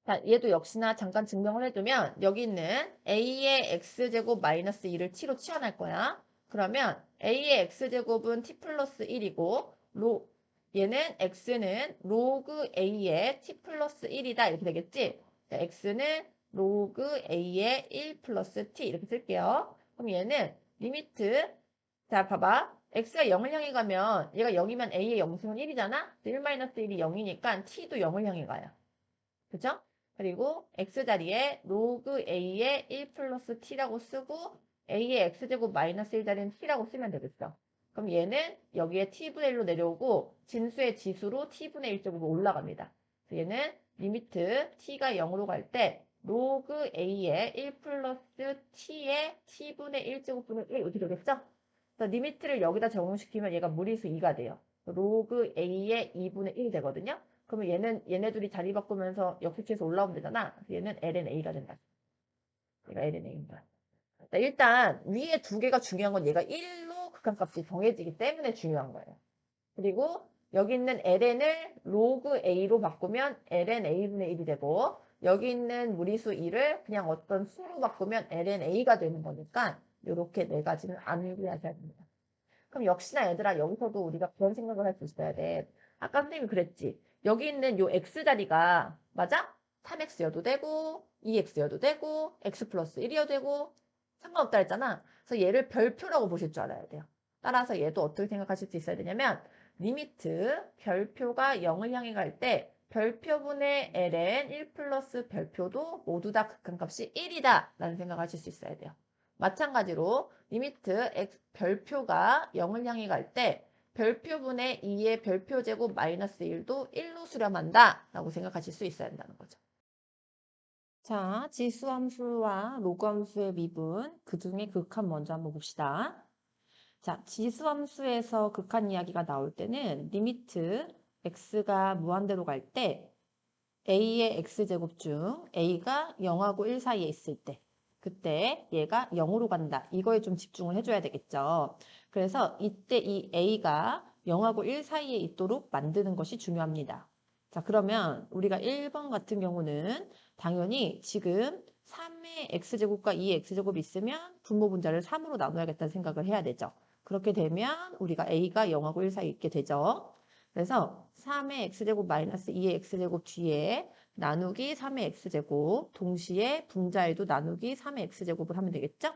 자, 얘도 역시나 잠깐 증명을 해두면 여기 있는 a의 x제곱 마이너스 2를 t로 치환할 거야. 그러면 a의 x제곱은 t 플러스 1이고 얘는 x는 로그 a의 t 플러스 1이다 이렇게 되겠지? 자, x는 로그 a의 1 플러스 t 이렇게 쓸게요. 그럼 얘는 리미트 자 봐봐 x가 0을 향해 가면 얘가 0이면 a의 영승은 1이잖아? 1-1이 0이니까 t도 0을 향해 가요. 그죠? 그리고 x 자리에 로그 a의 1 플러스 t라고 쓰고 a의 x제곱 마이너스 1 자리는 t라고 쓰면 되겠어. 그럼 얘는 여기에 t분의 1로 내려오고 진수의 지수로 t분의 1제곱으로 올라갑니다. 그래서 얘는 리미트 t가 0으로 갈 때 로그 a의 1 플러스 t의 t분의 1제곱분의 1 이렇게 되겠죠? 그래서 리미트를 여기다 적용시키면 얘가 무리수 2가 돼요. 로그 a의 2분의 1이 되거든요. 그러면 얘네 둘이 자리 바꾸면서 역수치에서 올라오면 되잖아. 그래서 얘는 lnA가 된다. 얘가 lnA입니다. 일단 위에 두 개가 중요한 건 얘가 1로 극한값이 정해지기 때문에 중요한 거예요. 그리고 여기 있는 ln을 로그 a로 바꾸면 lnA분의 1이 되고 여기 있는 무리수 2를 그냥 어떤 수로 바꾸면 lnA가 되는 거니까 이렇게 네 가지는 안 구하셔야 됩니다. 그럼 역시나 얘들아 여기서도 우리가 그런 생각을 할 수 있어야 돼. 아까 선생님이 그랬지. 여기 있는 요 x자리가 맞아? 3x여도 되고 2x여도 되고 x 플러스 1이어도 되고 상관없다 했잖아. 그래서 얘를 별표라고 보실 줄 알아야 돼요. 따라서 얘도 어떻게 생각하실 수 있어야 되냐면 리미트 별표가 0을 향해 갈 때 별표분의 ln 1 플러스 별표도 모두 다 극한값이 1이다 라는 생각하실 수 있어야 돼요. 마찬가지로 리미트 x 별표가 0을 향해 갈 때 별표분의 2의 별표제곱 마이너스 1도 1로 수렴한다 라고 생각하실 수 있어야 한다는 거죠. 자, 지수함수와 로그함수의 미분, 그 중에 극한 먼저 한번 봅시다. 자, 지수함수에서 극한 이야기가 나올 때는 리미트 x가 무한대로 갈 때 a의 x제곱 중 a가 0하고 1 사이에 있을 때 그때 얘가 0으로 간다. 이거에 좀 집중을 해줘야 되겠죠. 그래서 이때 이 a가 0하고 1 사이에 있도록 만드는 것이 중요합니다. 자, 그러면 우리가 1번 같은 경우는 당연히 지금 3의 x제곱과 2의 x제곱이 있으면 분모 분자를 3으로 나눠야겠다는 생각을 해야 되죠. 그렇게 되면 우리가 a가 0하고 1 사이에 있게 되죠. 그래서 3의 x제곱 마이너스 2의 x제곱 뒤에 나누기 3의 x제곱 동시에 분자에도 나누기 3의 x제곱을 하면 되겠죠?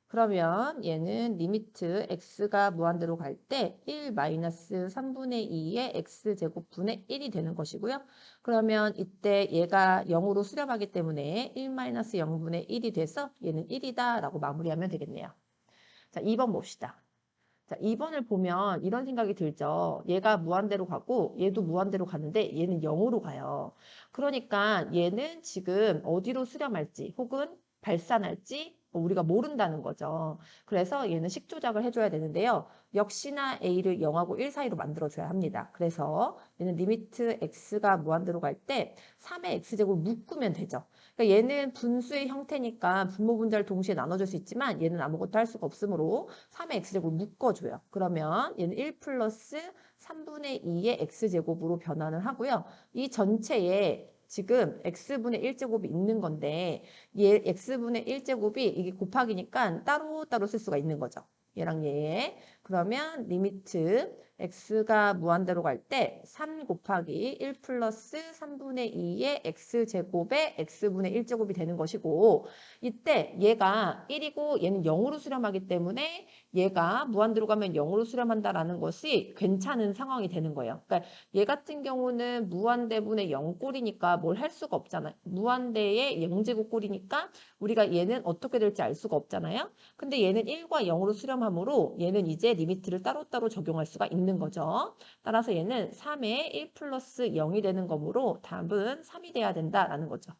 그러면 얘는 리미트 x가 무한대로 갈 때 1 마이너스 3분의 2의 x제곱분의 1이 되는 것이고요. 그러면 이때 얘가 0으로 수렴하기 때문에 1 마이너스 0분의 1이 돼서 얘는 1이다 라고 마무리하면 되겠네요. 자, 2번 봅시다. 자, 2번을 보면 이런 생각이 들죠. 얘가 무한대로 가고 얘도 무한대로 가는데 얘는 0으로 가요. 그러니까 얘는 지금 어디로 수렴할지 혹은 발산할지 우리가 모른다는 거죠. 그래서 얘는 식 조작을 해줘야 되는데요. 역시나 a를 0하고 1 사이로 만들어줘야 합니다. 그래서 얘는 리미트 x가 무한대로 갈 때 3의 x제곱 묶으면 되죠. 그러니까 얘는 분수의 형태니까 분모 분자를 동시에 나눠줄 수 있지만 얘는 아무것도 할 수가 없으므로 3의 x제곱 묶어줘요. 그러면 얘는 1 플러스 3분의 2의 x제곱으로 변환을 하고요. 이 전체에 지금 x분의 1제곱이 있는 건데 얘 x분의 1제곱이 이게 곱하기니까 따로따로 쓸 수가 있는 거죠. 얘랑 얘. 그러면 리미트 x가 무한대로 갈 때 3 곱하기 1 플러스 3분의 2의 x제곱의 x분의 1제곱이 되는 것이고 이때 얘가 1이고 얘는 0으로 수렴하기 때문에 얘가 무한대로 가면 0으로 수렴한다라는 것이 괜찮은 상황이 되는 거예요. 그러니까 얘 같은 경우는 무한대분의 0꼴이니까 뭘 할 수가 없잖아요. 무한대의 0제곱꼴이니까 우리가 얘는 어떻게 될지 알 수가 없잖아요. 근데 얘는 1과 0으로 수렴하므로 얘는 이제 리미트를 따로따로 적용할 수가 있는 거죠. 따라서 얘는 3에 1 플러스 0이 되는 거므로 답은 3이 돼야 된다라는 거죠.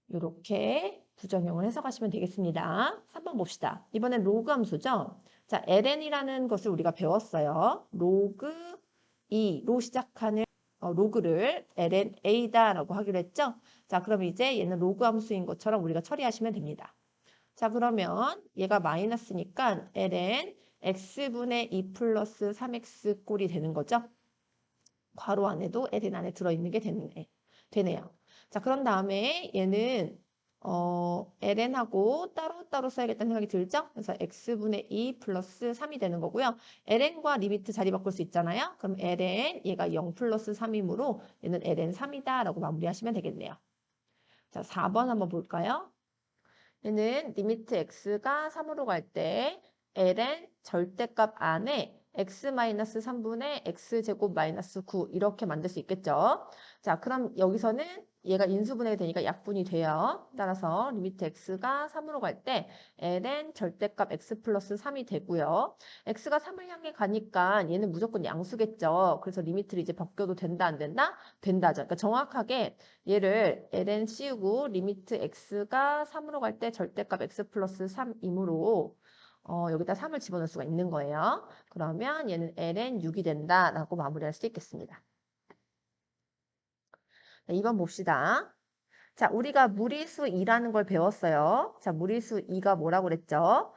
이렇게 부정형을 해석하시면 되겠습니다. 3번 봅시다. 이번엔 로그 함수죠. 자, ln이라는 것을 우리가 배웠어요. 로그 2로 시작하는 로그를 lnA다라고 하기로 했죠. 자, 그럼 이제 얘는 로그 함수인 것처럼 우리가 처리하시면 됩니다. 자, 그러면 얘가 마이너스니까 ln x분의 2 플러스 3x 꼴이 되는 거죠. 괄호 안에도 ln 안에 들어있는 게 되네요. 자, 그런 다음에 얘는 ln하고 따로따로 써야겠다는 생각이 들죠? 그래서 x분의 2 플러스 3이 되는 거고요. ln과 리미트 자리 바꿀 수 있잖아요. 그럼 ln 얘가 0 플러스 3이므로 얘는 ln 3이다 라고 마무리하시면 되겠네요. 자, 4번 한번 볼까요? 얘는 리미트 x가 3으로 갈 때 ln 절대값 안에 x-3분의 x제곱 마이너스 9 이렇게 만들 수 있겠죠. 자, 그럼 여기서는 얘가 인수분해가 되니까 약분이 돼요. 따라서 리미트 x가 3으로 갈 때 ln 절대값 x 플러스 3이 되고요. x가 3을 향해 가니까 얘는 무조건 양수겠죠. 그래서 리미트를 이제 바뀌어도 된다 안 된다? 된다죠. 그러니까 정확하게 얘를 ln 씌우고 리미트 x가 3으로 갈 때 절대값 x 플러스 3이므로 여기다 3을 집어넣을 수가 있는 거예요. 그러면 얘는 ln 6이 된다라고 마무리할 수 있겠습니다. 네, 2번 봅시다. 자, 우리가 무리수 2라는 걸 배웠어요. 자, 무리수 2가 뭐라고 그랬죠?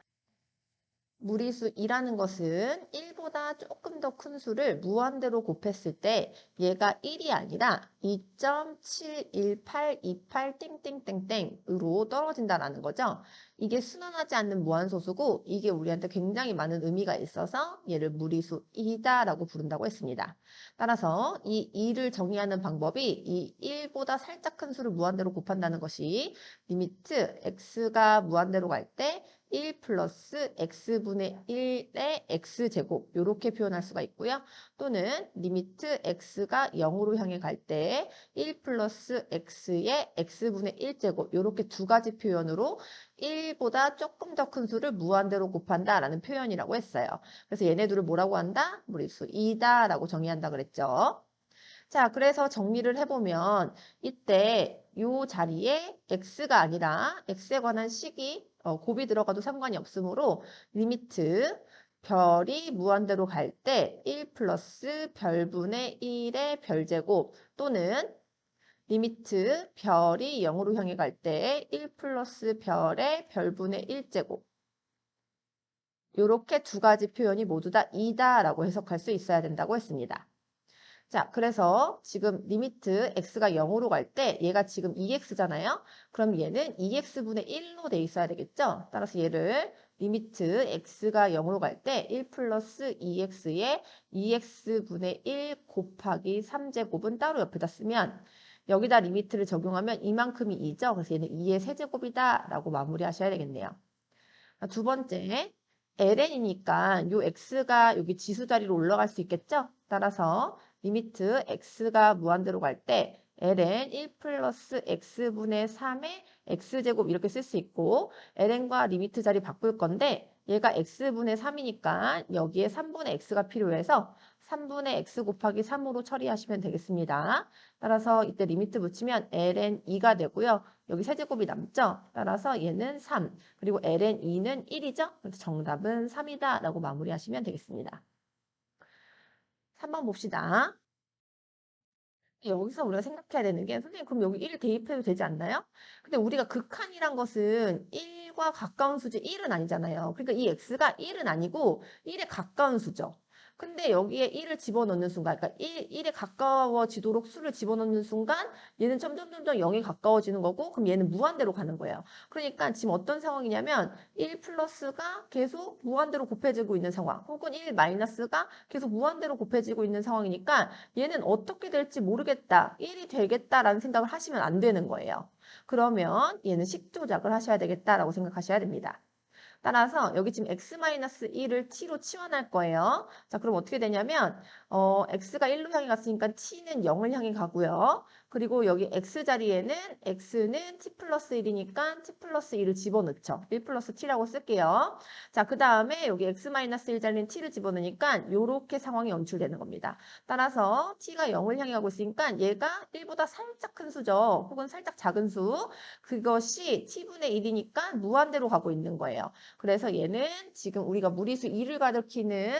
무리수 2라는 것은 1보다 조금 더 큰 수를 무한대로 곱했을 때 얘가 1이 아니라 2.71828 땡땡땡땡으로 떨어진다라는 거죠. 이게 순환하지 않는 무한소수고 이게 우리한테 굉장히 많은 의미가 있어서 얘를 무리수 2다라고 부른다고 했습니다. 따라서 이 2를 정의하는 방법이 이 1보다 살짝 큰 수를 무한대로 곱한다는 것이 리미트 x가 무한대로 갈때 1 플러스 x분의 1의 x제곱 이렇게 표현할 수가 있고요. 또는 리미트 x가 0으로 향해 갈 때 1 플러스 x의 x분의 1제곱 이렇게 두 가지 표현으로 1보다 조금 더 큰 수를 무한대로 곱한다라는 표현이라고 했어요. 그래서 얘네 둘을 뭐라고 한다? 무리수 2다라고 정의한다 그랬죠. 자, 그래서 정리를 해보면 이때 이 자리에 x가 아니라 x에 관한 식이 곱이 들어가도 상관이 없으므로 리미트 별이 무한대로 갈 때 1 플러스 별분의 1의 별제곱 또는 리미트 별이 0으로 향해 갈 때 1 플러스 별의 별분의 1제곱 이렇게 두 가지 표현이 모두 다 2다라고 해석할 수 있어야 된다고 했습니다. 자, 그래서 지금 리미트 x가 0으로 갈 때 얘가 지금 2x잖아요. 그럼 얘는 2x분의 1로 돼 있어야 되겠죠? 따라서 얘를 리미트 x가 0으로 갈 때 1 플러스 2x에 2x분의 1 곱하기 3제곱은 따로 옆에다 쓰면 여기다 리미트를 적용하면 이만큼이 2죠? 그래서 얘는 2의 세제곱이다 라고 마무리하셔야 되겠네요. 두 번째, ln이니까 요 x가 여기 지수 자리로 올라갈 수 있겠죠? 따라서 리미트 x가 무한대로 갈 때 ln 1 플러스 x분의 3의 x제곱 이렇게 쓸 수 있고 ln과 리미트 자리 바꿀 건데 얘가 x분의 3이니까 여기에 3분의 x가 필요해서 3분의 x 곱하기 3으로 처리하시면 되겠습니다. 따라서 이때 리미트 붙이면 ln 2가 되고요. 여기 세제곱이 남죠? 따라서 얘는 3, 그리고 ln 2는 1이죠? 그래서 정답은 3이다 라고 마무리하시면 되겠습니다. 3번 봅시다. 여기서 우리가 생각해야 되는 게 선생님 그럼 여기 1 대입해도 되지 않나요? 근데 우리가 극한이란 것은 1과 가까운 수지 1은 아니잖아요. 그러니까 이 x가 1은 아니고 1에 가까운 수죠. 근데 여기에 1을 집어넣는 순간, 그러니까 1에 가까워지도록 수를 집어넣는 순간 얘는 점점 0에 가까워지는 거고 그럼 얘는 무한대로 가는 거예요. 그러니까 지금 어떤 상황이냐면 1 플러스가 계속 무한대로 곱해지고 있는 상황 혹은 1 마이너스가 계속 무한대로 곱해지고 있는 상황이니까 얘는 어떻게 될지 모르겠다, 1이 되겠다라는 생각을 하시면 안 되는 거예요. 그러면 얘는 식 조작을 하셔야 되겠다라고 생각하셔야 됩니다. 따라서 여기 지금 x-1을 t로 치환할 거예요. 자, 그럼 어떻게 되냐면 x가 1로 향해 갔으니까 t는 0을 향해 가고요. 그리고 여기 x 자리에는 x는 t 플러스 1이니까 t 플러스 1을 집어넣죠. 1 플러스 t라고 쓸게요. 자, 그 다음에 여기 x-1 자리는 t를 집어넣으니까 이렇게 상황이 연출되는 겁니다. 따라서 t가 0을 향해 가고 있으니까 얘가 1보다 살짝 큰 수죠. 혹은 살짝 작은 수. 그것이 t분의 1이니까 무한대로 가고 있는 거예요. 그래서 얘는 지금 우리가 무리수 2를 가리키는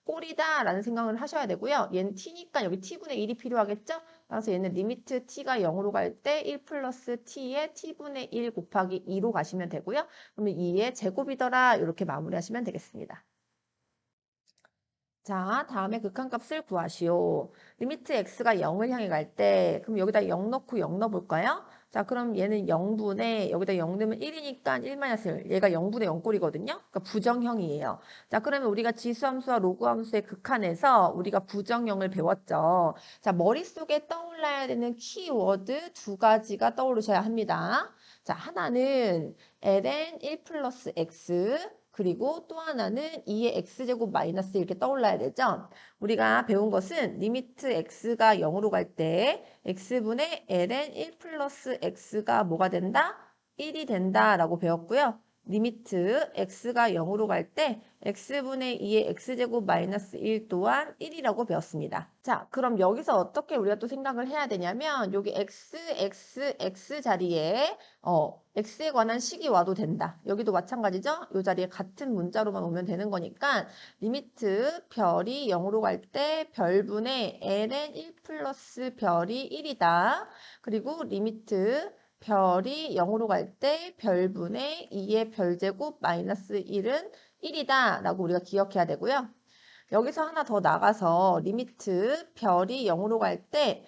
꼴이다라는 생각을 하셔야 되고요. 얘는 t니까 여기 t분의 1이 필요하겠죠? 따라서 얘는 리미트 t가 0으로 갈 때 1 플러스 t에 t분의 1 곱하기 2로 가시면 되고요. 그러면 2의 제곱이더라 이렇게 마무리하시면 되겠습니다. 자, 다음에 극한값을 구하시오. 리미트 x가 0을 향해 갈 때, 그럼 여기다 0 넣고 0 넣어볼까요? 자, 그럼 얘는 0분의 여기다 0 넣으면 1이니까 1-1. 얘가 0분의 0꼴이거든요. 그러니까 부정형이에요. 자, 그러면 우리가 지수함수와 로그함수의 극한에서 우리가 부정형을 배웠죠. 자, 머릿속에 떠올라야 되는 키워드 두 가지가 떠오르셔야 합니다. 자, 하나는 ln 1 플러스 x 그리고 또 하나는 2의 x제곱 마이너스 이렇게 떠올라야 되죠. 우리가 배운 것은 리미트 x가 0으로 갈 때 x분의 ln 1 플러스 x가 뭐가 된다? 1이 된다라고 배웠고요. 리미트 x가 0으로 갈 때 x분의 2의 x제곱 마이너스 1 또한 1이라고 배웠습니다. 자, 그럼 여기서 어떻게 우리가 또 생각을 해야 되냐면 여기 x 자리에 x에 관한 식이 와도 된다. 여기도 마찬가지죠? 이 자리에 같은 문자로만 오면 되는 거니까 리미트 별이 0으로 갈 때 별분의 ln 1 플러스 별이 1이다. 그리고 리미트 별이 0으로 갈 때 별분의 2의 별제곱 마이너스 1은 1이다 라고 우리가 기억해야 되고요. 여기서 하나 더 나가서 리미트 별이 0으로 갈 때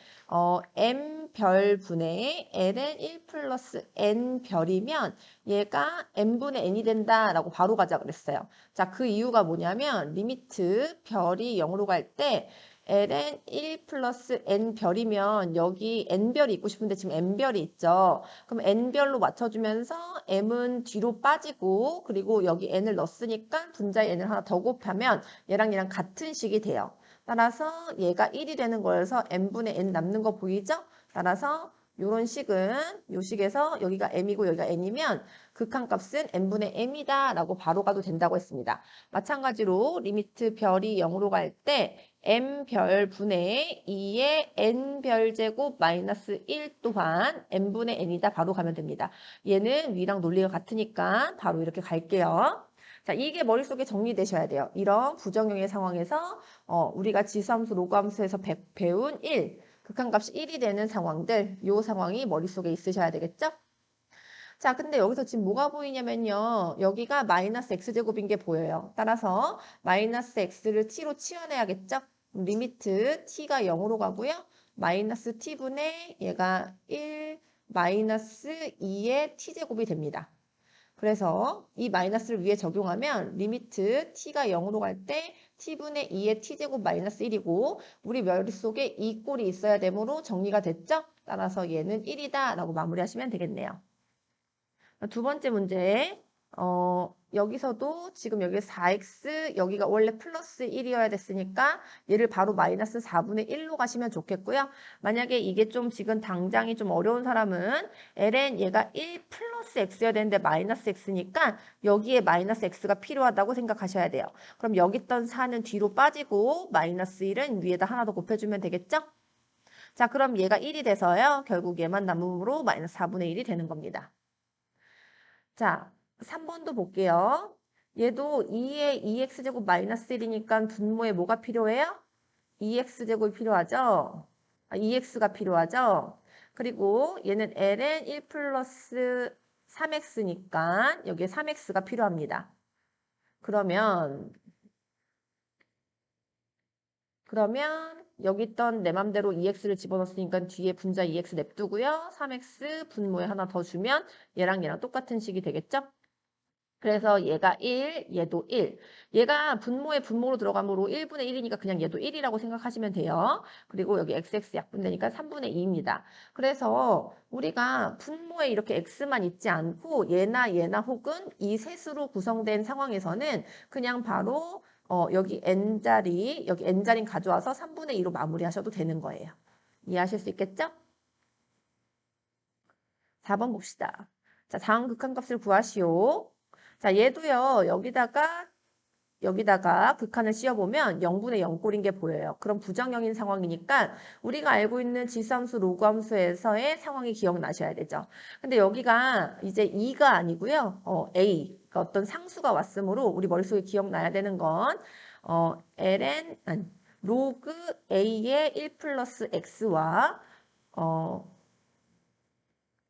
m 별분의 ln 1 플러스 n 별이면 얘가 n분의 n이 된다라고 바로 가자 그랬어요. 자, 그 이유가 뭐냐면 리미트 별이 0으로 갈 때 ln 1 플러스 n 별이면 여기 n 별이 있고 싶은데 지금 n 별이 있죠. 그럼 n 별로 맞춰주면서 m은 뒤로 빠지고 그리고 여기 n을 넣었으니까 분자에 n을 하나 더 곱하면 얘랑 같은 식이 돼요. 따라서 얘가 1이 되는 거여서 n분의 n 남는 거 보이죠? 따라서 이런 식은 이 식에서 여기가 m이고 여기가 n이면 극한값은 n분의 m이다 라고 바로 가도 된다고 했습니다. 마찬가지로 리미트 별이 0으로 갈 때 m별 분의 2의 n별 제곱 마이너스 1 또한 n분의 n이다 바로 가면 됩니다. 얘는 위랑 논리가 같으니까 바로 이렇게 갈게요. 자, 이게 머릿속에 정리되셔야 돼요. 이런 부정형의 상황에서 우리가 지수함수, 로그함수에서 배운 1, 극한값이 1이 되는 상황들, 이 상황이 머릿속에 있으셔야 되겠죠? 자, 근데 여기서 지금 뭐가 보이냐면요. 여기가 마이너스 x제곱인 게 보여요. 따라서 마이너스 x를 t로 치워내야겠죠? 리미트 t가 0으로 가고요. 마이너스 t분의 얘가 1 마이너스 2의 t제곱이 됩니다. 그래서 이 마이너스를 위에 적용하면 리미트 t가 0으로 갈 때 t분의 2의 t제곱 마이너스 1이고 우리 머릿속에 이 꼴이 있어야 되므로 정리가 됐죠? 따라서 얘는 1이다 라고 마무리하시면 되겠네요. 두 번째 문제, 여기서도 지금 여기 4x, 여기가 원래 플러스 1이어야 됐으니까 얘를 바로 마이너스 4분의 1로 가시면 좋겠고요. 만약에 이게 좀 지금 당장이 좀 어려운 사람은 ln 얘가 1 플러스 x여야 되는데 마이너스 x니까 여기에 마이너스 x가 필요하다고 생각하셔야 돼요. 그럼 여기 있던 4는 뒤로 빠지고 마이너스 1은 위에다 하나 더 곱해주면 되겠죠? 자, 그럼 얘가 1이 돼서요. 결국 얘만 남음으로 마이너스 4분의 1이 되는 겁니다. 자, 3번도 볼게요. 얘도 2의 2x제곱 마이너스 1이니까 분모에 뭐가 필요해요? 2x제곱이 필요하죠? 2x가 필요하죠? 그리고 얘는 ln 1 플러스 3x니까 여기에 3x가 필요합니다. 그러면 여기 있던 내 맘대로 2x를 집어넣었으니까 뒤에 분자 2x 냅두고요. 3x 분모에 하나 더 주면 얘랑 똑같은 식이 되겠죠? 그래서 얘가 1, 얘도 1. 얘가 분모에 분모로 들어가므로 1분의 1이니까 그냥 얘도 1이라고 생각하시면 돼요. 그리고 여기 xx 약분되니까 3분의 2입니다. 그래서 우리가 분모에 이렇게 x만 있지 않고 얘나 혹은 이 셋으로 구성된 상황에서는 그냥 바로 여기 n자리는 가져와서 3분의 2로 마무리하셔도 되는 거예요. 이해하실 수 있겠죠? 4번 봅시다. 자, 다음 극한값을 구하시오. 자, 얘도요. 여기다가 극한을 씌워보면 0분의 0꼴인 게 보여요. 그럼 부정형인 상황이니까 우리가 알고 있는 지수함수, 로그함수에서의 상황이 기억나셔야 되죠. 근데 여기가 이제 2가 아니고요. A, 그러니까 어떤 상수가 왔으므로 우리 머릿속에 기억나야 되는 건 로그 A의 1 플러스 X와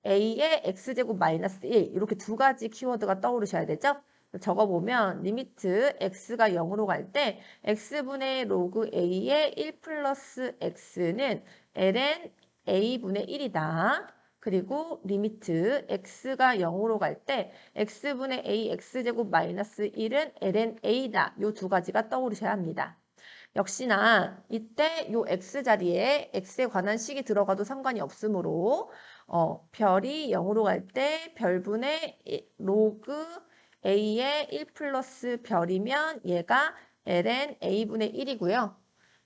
A의 X제곱 마이너스 1 이렇게 두 가지 키워드가 떠오르셔야 되죠. 적어보면 리미트 x가 0으로 갈 때 x분의 로그 a의 1 플러스 x는 ln a분의 1이다. 그리고 리미트 x가 0으로 갈 때 x분의 a x제곱 마이너스 1은 ln a다. 요 두 가지가 떠오르셔야 합니다. 역시나 이때 요 x 자리에 x에 관한 식이 들어가도 상관이 없으므로 별이 0으로 갈 때 별분의 로그 a의 1 플러스 별이면 얘가 ln a분의 1이고요.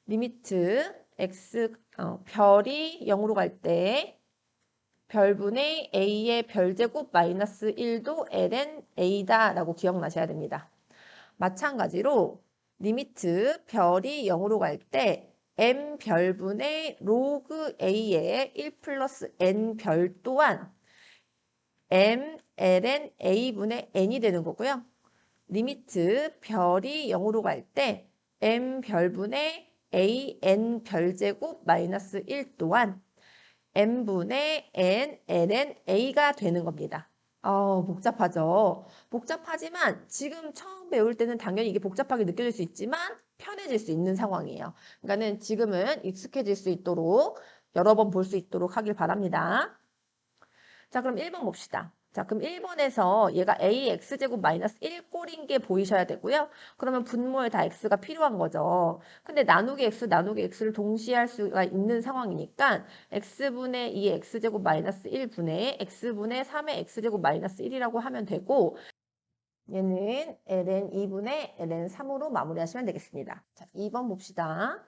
리미트 x 별이 0으로 갈 때 별분의 a의 별제곱 마이너스 1도 ln a다 라고 기억나셔야 됩니다. 마찬가지로 리미트 별이 0으로 갈 때 m 별분의 로그 a의 1 플러스 n 별 또한 m ln a분의 n이 되는 거고요. 리미트 별이 0으로 갈 때 m 별분의 a n 별제곱 마이너스 1 또한 n분의 n ln a가 되는 겁니다. 복잡하죠. 복잡하지만 지금 처음 배울 때는 당연히 이게 복잡하게 느껴질 수 있지만 편해질 수 있는 상황이에요. 그러니까는 지금은 익숙해질 수 있도록 여러 번 볼 수 있도록 하길 바랍니다. 자, 그럼 1번 봅시다. 자, 그럼 1번에서 얘가 ax제곱 마이너스 1 꼴인 게 보이셔야 되고요. 그러면 분모에 다 x가 필요한 거죠. 근데 나누기 x를 동시에 할 수가 있는 상황이니까 x분의 2 x제곱 마이너스 1분의 x분의 3의 x제곱 마이너스 1이라고 하면 되고 얘는 ln 2분의 ln 3으로 마무리하시면 되겠습니다. 자, 2번 봅시다.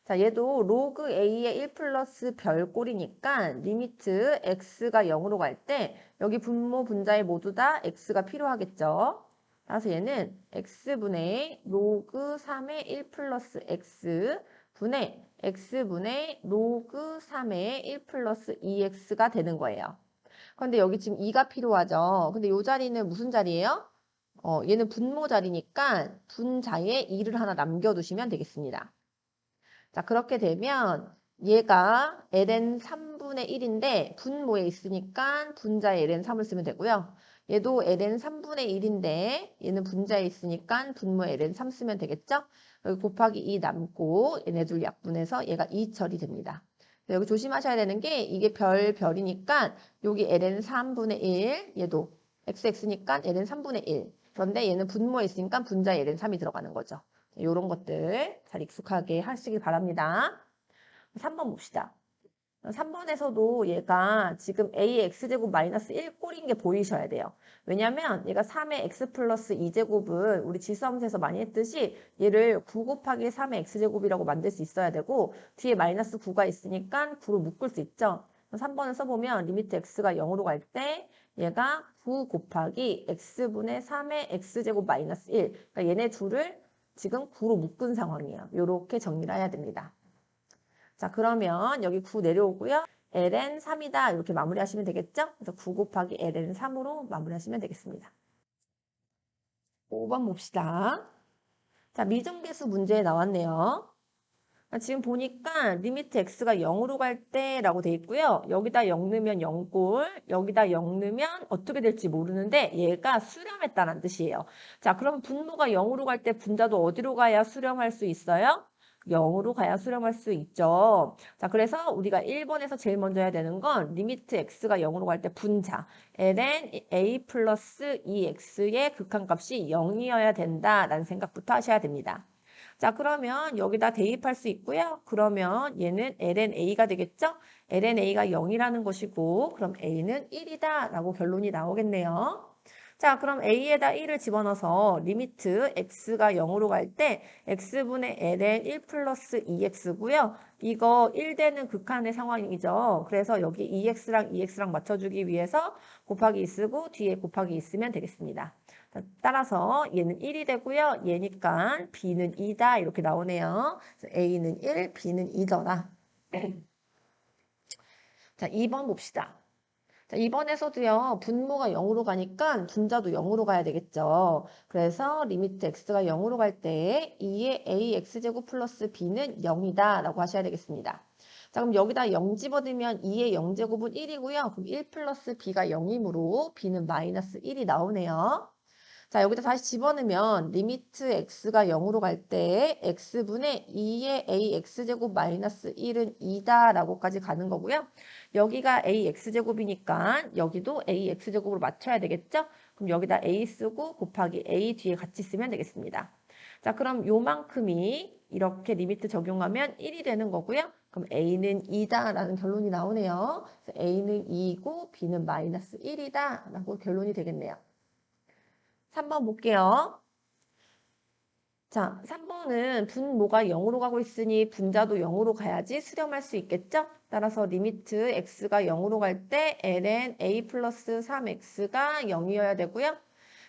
자, 얘도 로그 a의 1 플러스 별꼴이니까 리미트 x가 0으로 갈 때 여기 분모 분자에 모두 다 x가 필요하겠죠. 따라서 얘는 x분의 로그 3의 1 플러스 x 분의 x분의 로그 3의 1 플러스 2x가 되는 거예요. 그런데 여기 지금 2가 필요하죠. 근데 이 자리는 무슨 자리예요? 얘는 분모 자리니까 분자에 2를 하나 남겨두시면 되겠습니다. 자, 그렇게 되면 얘가 ln 3분의 1인데 분모에 있으니까 분자에 ln 3을 쓰면 되고요. 얘도 ln 3분의 1인데 얘는 분자에 있으니까 분모에 ln 3 쓰면 되겠죠? 여기 곱하기 2 남고 얘네 둘 약분해서 얘가 2 처리됩니다. 여기 조심하셔야 되는 게 이게 별이니까 여기 ln 3분의 1 얘도 xx니까 ln 3분의 1 그런데 얘는 분모에 있으니까 분자에 ln 3이 들어가는 거죠. 이런 것들 잘 익숙하게 하시길 바랍니다. 3번 봅시다. 3번에서도 얘가 지금 ax제곱 마이너스 1꼴인 게 보이셔야 돼요. 왜냐면 얘가 3의 x 플러스 2제곱은 우리 지수함수에서 많이 했듯이 얘를 9 곱하기 3의 x제곱이라고 만들 수 있어야 되고 뒤에 마이너스 9가 있으니까 9로 묶을 수 있죠. 3번을 써보면 리미트 x가 0으로 갈 때 얘가 9 곱하기 x분의 3의 x제곱 마이너스 1 그러니까 얘네 둘을 지금 9로 묶은 상황이에요. 이렇게 정리를 해야 됩니다. 자, 그러면 여기 9 내려오고요. ln 3이다 이렇게 마무리하시면 되겠죠? 그래서 9 곱하기 ln 3으로 마무리하시면 되겠습니다. 5번 봅시다. 자, 미정계수 문제에 나왔네요. 지금 보니까 리미트 x가 0으로 갈 때라고 돼 있고요. 여기다 0 넣으면 0꼴, 여기다 0 넣으면 어떻게 될지 모르는데 얘가 수렴했다는 뜻이에요. 자, 그럼 분모가 0으로 갈 때 분자도 어디로 가야 수렴할 수 있어요? 0으로 가야 수렴할 수 있죠. 자, 그래서 우리가 1번에서 제일 먼저 해야 되는 건 리미트 x가 0으로 갈 때 분자 ln a 플러스 2x의 극한값이 0이어야 된다라는 생각부터 하셔야 됩니다. 자, 그러면 여기다 대입할 수 있고요. 그러면 얘는 ln a가 되겠죠? ln a가 0이라는 것이고 그럼 a는 1이다 라고 결론이 나오겠네요. 자, 그럼 a에다 1을 집어넣어서 리미트 x가 0으로 갈 때 x분의 ln 1 플러스 2x고요. 이거 1 되는 극한의 상황이죠. 그래서 여기 2x랑 맞춰주기 위해서 곱하기 2 쓰고 뒤에 곱하기 2 쓰면 되겠습니다. 자, 따라서 얘는 1이 되고요. 얘니까 b는 2다 이렇게 나오네요. a는 1, b는 2더라. 자, 2번 봅시다. 자, 이번에서도요, 분모가 0으로 가니까 분자도 0으로 가야 되겠죠. 그래서 리미트 x가 0으로 갈 때 2의 ax제곱 플러스 b는 0이다 라고 하셔야 되겠습니다. 자, 그럼 여기다 0 집어넣으면 2의 0제곱은 1이고요. 그럼 1 플러스 b가 0이므로 b는 마이너스 1이 나오네요. 자, 여기다 다시 집어넣으면 리미트 x가 0으로 갈 때 x분의 2의 ax제곱 마이너스 1은 2다라고까지 가는 거고요. 여기가 ax제곱이니까 여기도 ax제곱으로 맞춰야 되겠죠? 그럼 여기다 a 쓰고 곱하기 a 뒤에 같이 쓰면 되겠습니다. 자, 그럼 요만큼이 이렇게 리미트 적용하면 1이 되는 거고요. 그럼 a는 2다라는 결론이 나오네요. 그래서 a는 2이고 b는 마이너스 1이다라고 결론이 되겠네요. 3번 볼게요. 자, 3번은 분모가 0으로 가고 있으니 분자도 0으로 가야지 수렴할 수 있겠죠? 따라서 리미트 x가 0으로 갈 때 ln a 플러스 3x가 0이어야 되고요.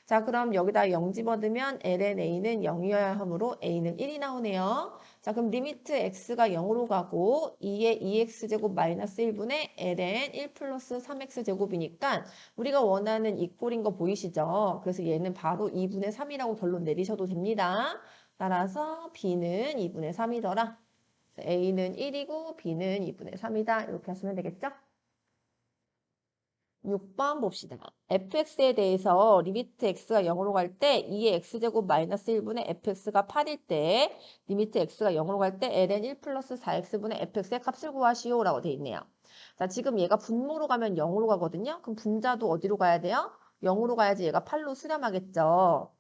자, 그럼 여기다 0 집어넣으면 ln a는 0이어야 하므로 a는 1이 나오네요. 자, 그럼 리미트 x가 0으로 가고 2의 2x제곱 마이너스 1분의 ln 1 플러스 3x제곱이니까 우리가 원하는 이 꼴인 거 보이시죠? 그래서 얘는 바로 2분의 3이라고 결론 내리셔도 됩니다. 따라서 b는 2분의 3이더라. a는 1이고 b는 2분의 3이다. 이렇게 하시면 되겠죠? 6번 봅시다. fx에 대해서 리미트 x가 0으로 갈 때 2의 x제곱 마이너스 1분의 fx가 8일 때 리미트 x가 0으로 갈 때 ln 1 플러스 4x분의 fx의 값을 구하시오 라고 돼 있네요. 자, 지금 얘가 분모로 가면 0으로 가거든요. 그럼 분자도 어디로 가야 돼요? 0으로 가야지 얘가 8로 수렴하겠죠.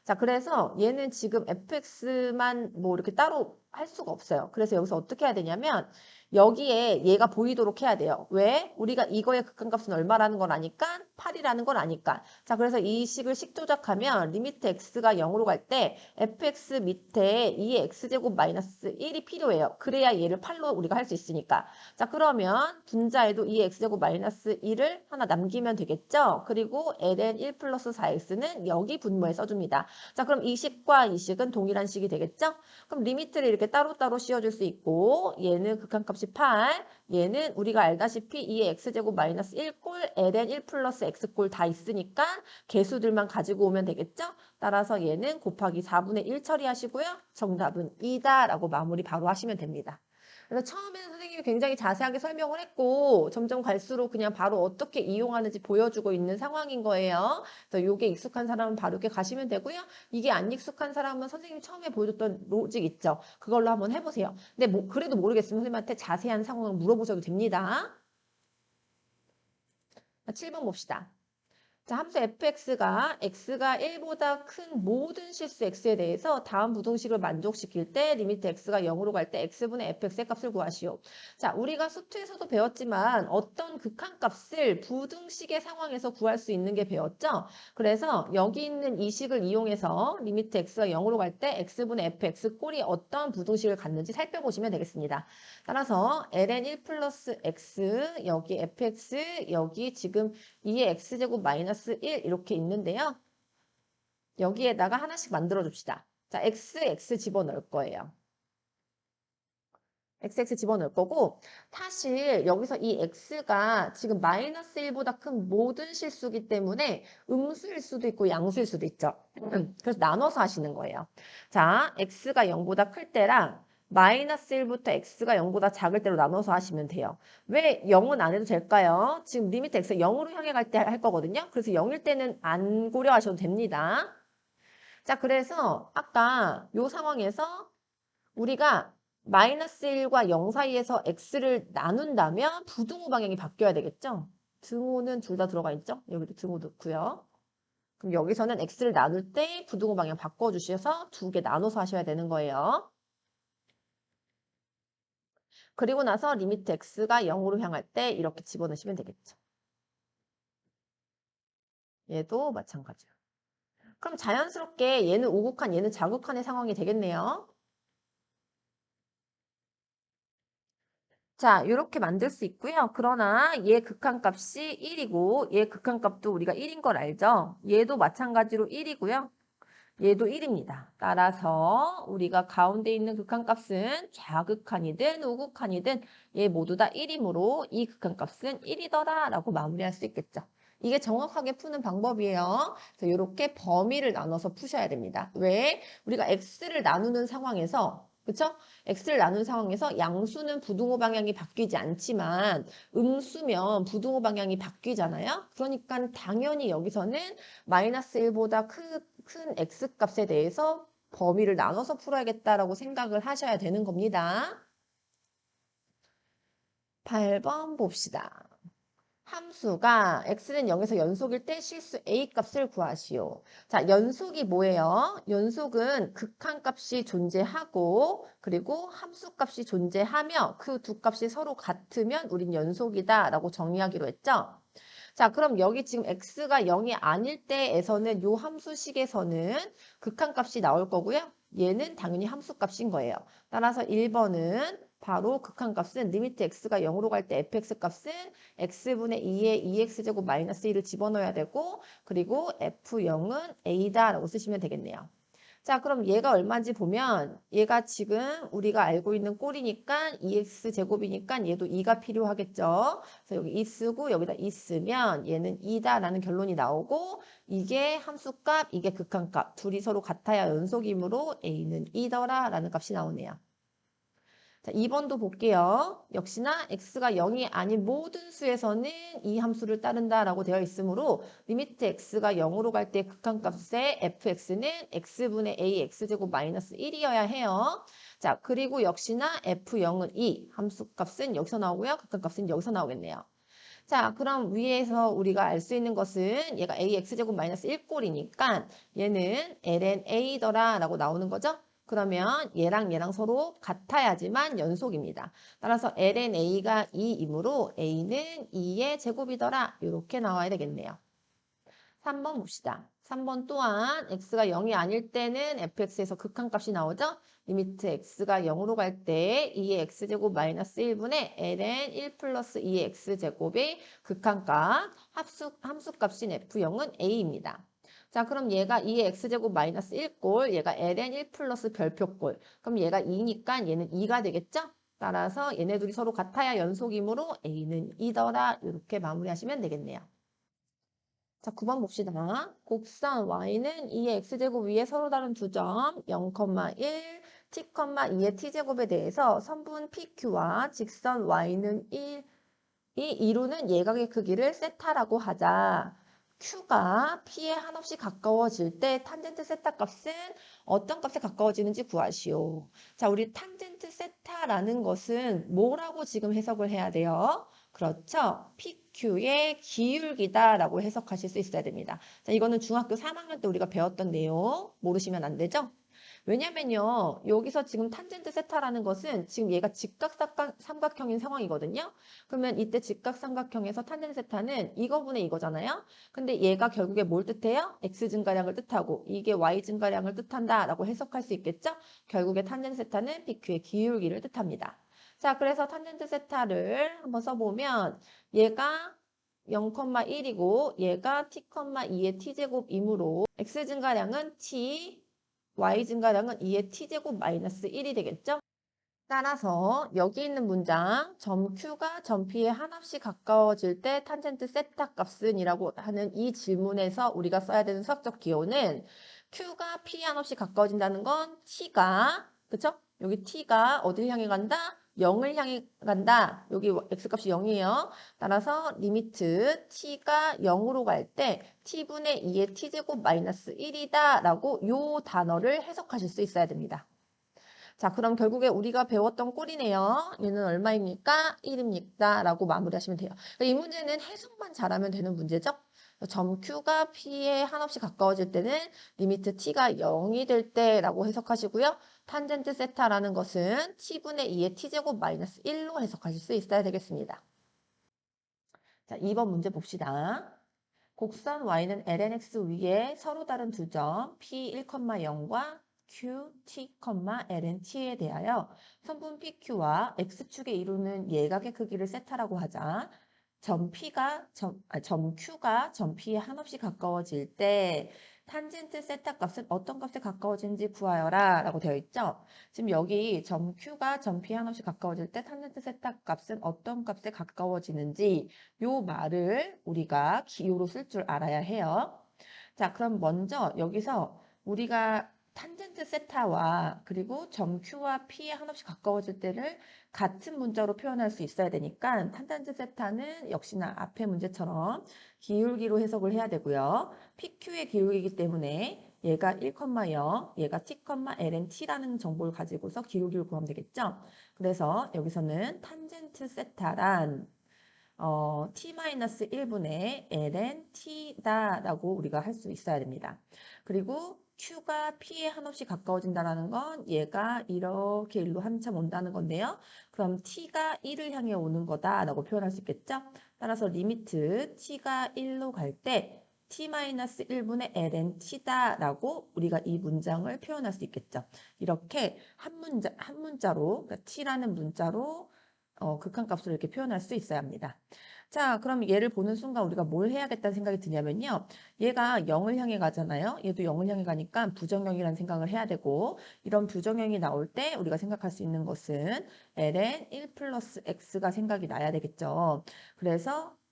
자, 그래서 얘는 지금 fx만 뭐 이렇게 따로 할 수가 없어요. 그래서 여기서 어떻게 해야 되냐면 여기에 얘가 보이도록 해야 돼요. 왜? 우리가 이거의 극한값은 얼마라는 걸 아니까 8이라는 걸 아니까. 자, 그래서 이 식을 식조작하면 리미트 x가 0으로 갈 때 fx 밑에 2의 x제곱 마이너스 1이 필요해요. 그래야 얘를 8로 우리가 할 수 있으니까. 자, 그러면 분자에도 2의 x제곱 마이너스 1을 하나 남기면 되겠죠? 그리고 ln 1 플러스 4x는 여기 분모에 써줍니다. 자, 그럼 이 식과 이 식은 동일한 식이 되겠죠? 그럼 리미트를 이렇게 따로따로 씌워줄 수 있고 얘는 극한값이 8, 얘는 우리가 알다시피 2의 x제곱 마이너스 1꼴, ln 1 플러스 x꼴 다 있으니까 개수들만 가지고 오면 되겠죠? 따라서 얘는 곱하기 4분의 1 처리하시고요. 정답은 2다라고 마무리 바로 하시면 됩니다. 그래서 처음에는 선생님이 굉장히 자세하게 설명을 했고 점점 갈수록 그냥 바로 어떻게 이용하는지 보여주고 있는 상황인 거예요. 그래서 이게 익숙한 사람은 바로 이렇게 가시면 되고요. 이게 안 익숙한 사람은 선생님이 처음에 보여줬던 로직 있죠. 그걸로 한번 해보세요. 근데 뭐 그래도 모르겠으면 선생님한테 자세한 상황을 물어보셔도 됩니다. 7번 봅시다. 자, 함수 fx가 x가 1보다 큰 모든 실수 x에 대해서 다음 부등식을 만족시킬 때 리미트 x가 0으로 갈 때 x분의 fx의 값을 구하시오. 자, 우리가 수투에서도 배웠지만 어떤 극한값을 부등식의 상황에서 구할 수 있는 게 배웠죠? 그래서 여기 있는 이 식을 이용해서 리미트 x가 0으로 갈 때 x분의 fx 꼴이 어떤 부등식을 갖는지 살펴보시면 되겠습니다. 따라서 ln 1 플러스 x, 여기 fx, 여기 지금 2의 x제곱 마이너스 1 이렇게 있는데요. 여기에다가 하나씩 만들어 줍시다. 자, x 집어넣을 거예요. XX 집어넣을 거고 사실 여기서 이 x가 지금 마이너스 1보다 큰 모든 실수기 때문에 음수일 수도 있고 양수일 수도 있죠. 그래서 나눠서 하시는 거예요. 자, x가 0보다 클 때랑 마이너스 1부터 x가 0보다 작을 때로 나눠서 하시면 돼요. 왜 0은 안 해도 될까요? 지금 리미트 x가 0으로 향해 갈 때 할 거거든요. 그래서 0일 때는 안 고려하셔도 됩니다. 자, 그래서 아까 이 상황에서 우리가 마이너스 1과 0 사이에서 x를 나눈다면 부등호 방향이 바뀌어야 되겠죠? 등호는 둘 다 들어가 있죠? 여기도 등호 넣고요. 그럼 여기서는 x를 나눌 때 부등호 방향 바꿔주셔서 두 개 나눠서 하셔야 되는 거예요. 그리고 나서 리미트 x가 0으로 향할 때 이렇게 집어넣으시면 되겠죠. 얘도 마찬가지로. 그럼 자연스럽게 얘는 우극한, 얘는 자극한의 상황이 되겠네요. 자, 이렇게 만들 수 있고요. 그러나 얘 극한값이 1이고 얘 극한값도 우리가 1인 걸 알죠? 얘도 마찬가지로 1이고요. 얘도 1입니다. 따라서 우리가 가운데 있는 극한값은 좌극한이든 우극한이든 얘 모두 다 1이므로 이 극한값은 1이더라 라고 마무리할 수 있겠죠. 이게 정확하게 푸는 방법이에요. 그래서 이렇게 범위를 나눠서 푸셔야 됩니다. 왜? 우리가 x를 나누는 상황에서 그쵸? x를 나눈 상황에서 양수는 부등호 방향이 바뀌지 않지만 음수면 부등호 방향이 바뀌잖아요. 그러니까 당연히 여기서는 마이너스 1보다 큰 x 값에 대해서 범위를 나눠서 풀어야겠다라고 생각을 하셔야 되는 겁니다. 8번 봅시다. 함수가 x는 0에서 연속일 때 실수 a 값을 구하시오. 자, 연속이 뭐예요? 연속은 극한값이 존재하고 그리고 함수값이 존재하며 그 두 값이 서로 같으면 우린 연속이다 라고 정의하기로 했죠. 자, 그럼 여기 지금 x가 0이 아닐 때에서는 요 함수식에서는 극한값이 나올 거고요. 얘는 당연히 함수값인 거예요. 따라서 1번은 바로 극한값은 리미트 x가 0으로 갈 때 fx 값은 x분의 2에 2x제곱 마이너스 1을 집어넣어야 되고 그리고 f0은 a다라고 쓰시면 되겠네요. 자, 그럼 얘가 얼마인지 보면 얘가 지금 우리가 알고 있는 꼴이니까 2x제곱이니까 얘도 2가 필요하겠죠. 그래서 여기 2 쓰고 여기다 2 쓰면 얘는 2다라는 결론이 나오고 이게 함수값, 이게 극한값. 둘이 서로 같아야 연속이므로 a는 2더라라는 값이 나오네요. 자, 2번도 볼게요. 역시나 x가 0이 아닌 모든 수에서는 이 함수를 따른다라고 되어 있으므로 리미트 x가 0으로 갈 때 극한값의 fx는 x분의 a x제곱 마이너스 1이어야 해요. 자, 그리고 역시나 f0은 2, 함수값은 여기서 나오고요. 극한값은 여기서 나오겠네요. 자, 그럼 위에서 우리가 알 수 있는 것은 얘가 ax제곱 마이너스 1꼴이니까 얘는 ln a더라라고 나오는 거죠. 그러면 얘랑 서로 같아야지만 연속입니다. 따라서 ln a가 2이므로 a는 2의 제곱이더라. 이렇게 나와야 되겠네요. 3번 봅시다. 3번 또한 x가 0이 아닐 때는 fx에서 극한값이 나오죠? 리미트 x가 0으로 갈 때 2의 x제곱 마이너스 1분의 ln 1 플러스 2의 x제곱의 극한값 함수값인 f0은 a입니다. 자, 그럼 얘가 2의 x제곱 마이너스 1꼴, 얘가 ln 1 플러스 별표꼴. 그럼 얘가 2니까 얘는 2가 되겠죠? 따라서 얘네 둘이 서로 같아야 연속이므로 a는 2더라. 이렇게 마무리하시면 되겠네요. 자, 9번 봅시다. 곡선 y는 2의 x제곱 위에 서로 다른 두 점 0,1, t, 2의 t제곱에 대해서 선분 pq와 직선 y는 1, 이 이루는 예각의 크기를 세타라고 하자. q가 p에 한없이 가까워질 때 탄젠트 세타 값은 어떤 값에 가까워지는지 구하시오. 자, 우리 탄젠트 세타라는 것은 뭐라고 지금 해석을 해야 돼요? 그렇죠. PQ의 기울기다라고 해석하실 수 있어야 됩니다. 자, 이거는 중학교 3학년 때 우리가 배웠던 내용 모르시면 안 되죠? 왜냐면요. 여기서 지금 탄젠트 세타라는 것은 지금 얘가 직각삼각형인 상황이거든요. 그러면 이때 직각삼각형에서 탄젠트 세타는 이거분의 이거잖아요. 근데 얘가 결국에 뭘 뜻해요? x 증가량을 뜻하고 이게 y 증가량을 뜻한다라고 해석할 수 있겠죠? 결국에 탄젠트 세타는 PQ의 기울기를 뜻합니다. 자, 그래서 탄젠트 세타를 한번 써보면 얘가 0,1이고 얘가 t,2의 t제곱이므로 x 증가량은 t, y 증가량은 2의 t제곱 마이너스 1이 되겠죠? 따라서 여기 있는 문장 점 Q가 점 P에 한없이 가까워질 때 탄젠트 세타 값은 이라고 하는 이 질문에서 우리가 써야 되는 수학적 기호는 Q가 P에 한없이 가까워진다는 건 T가 그쵸? 여기 T가 어디를 향해 간다? 0을 향해 간다. 여기 X값이 0이에요. 따라서 리미트 T가 0으로 갈 때 T분의 2의 T제곱 마이너스 1이다 라고 요 단어를 해석하실 수 있어야 됩니다. 자, 그럼 결국에 우리가 배웠던 꼴이네요. 얘는 얼마입니까? 1입니다. 라고 마무리하시면 돼요. 이 문제는 해석만 잘하면 되는 문제죠? 점 Q가 P에 한없이 가까워질 때는 리미트 T가 0이 될 때라고 해석하시고요. 탄젠트 세타라는 것은 T분의 2의 T제곱 마이너스 1로 해석하실 수 있어야 되겠습니다. 자, 2번 문제 봅시다. 곡선 y는 lnx 위에 서로 다른 두 점 p1,0과 q, t, ln t에 대하여 선분 pq와 x축에 이루는 예각의 크기를 세타라고 하자. 점 q가 점 p에 한없이 가까워질 때 탄젠트 세타 값은 어떤 값에 가까워지는지 구하여라 라고 되어 있죠. 지금 여기 점 q가 점 p에 한없이 가까워질 때 탄젠트 세타 값은 어떤 값에 가까워지는지 요 말을 우리가 기호로 쓸 줄 알아야 해요. 자, 그럼 먼저 여기서 우리가 탄젠트 세타와 그리고 점 Q와 P에 한없이 가까워질 때를 같은 문자로 표현할 수 있어야 되니까 탄젠트 세타는 역시나 앞의 문제처럼 기울기로 해석을 해야 되고요. PQ의 기울기이기 때문에 얘가 1,0, 얘가 t, ln t라는 정보를 가지고서 기울기를 구하면 되겠죠. 그래서 여기서는 탄젠트 세타란 t-1분의 ln t다라고 우리가 할 수 있어야 됩니다. 그리고 q가 p에 한없이 가까워진다는 건 얘가 이렇게 일로 한참 온다는 건데요. 그럼 t가 1을 향해 오는 거다라고 표현할 수 있겠죠? 따라서 리미트 t가 1로 갈 때 t-1분의 ln t다라고 우리가 이 문장을 표현할 수 있겠죠. 이렇게 한 문자로, 그러니까 t라는 문자로 극한값을 이렇게 표현할 수 있어야 합니다. 자, 그럼 얘를 보는 순간 우리가 뭘 해야겠다는 생각이 드냐면요. 얘가 0을 향해 가잖아요. 얘도 0을 향해 가니까 부정형이라는 생각을 해야 되고 이런 부정형이 나올 때 우리가 생각할 수 있는 것은 ln 1 플러스 x가 생각이 나야 되겠죠.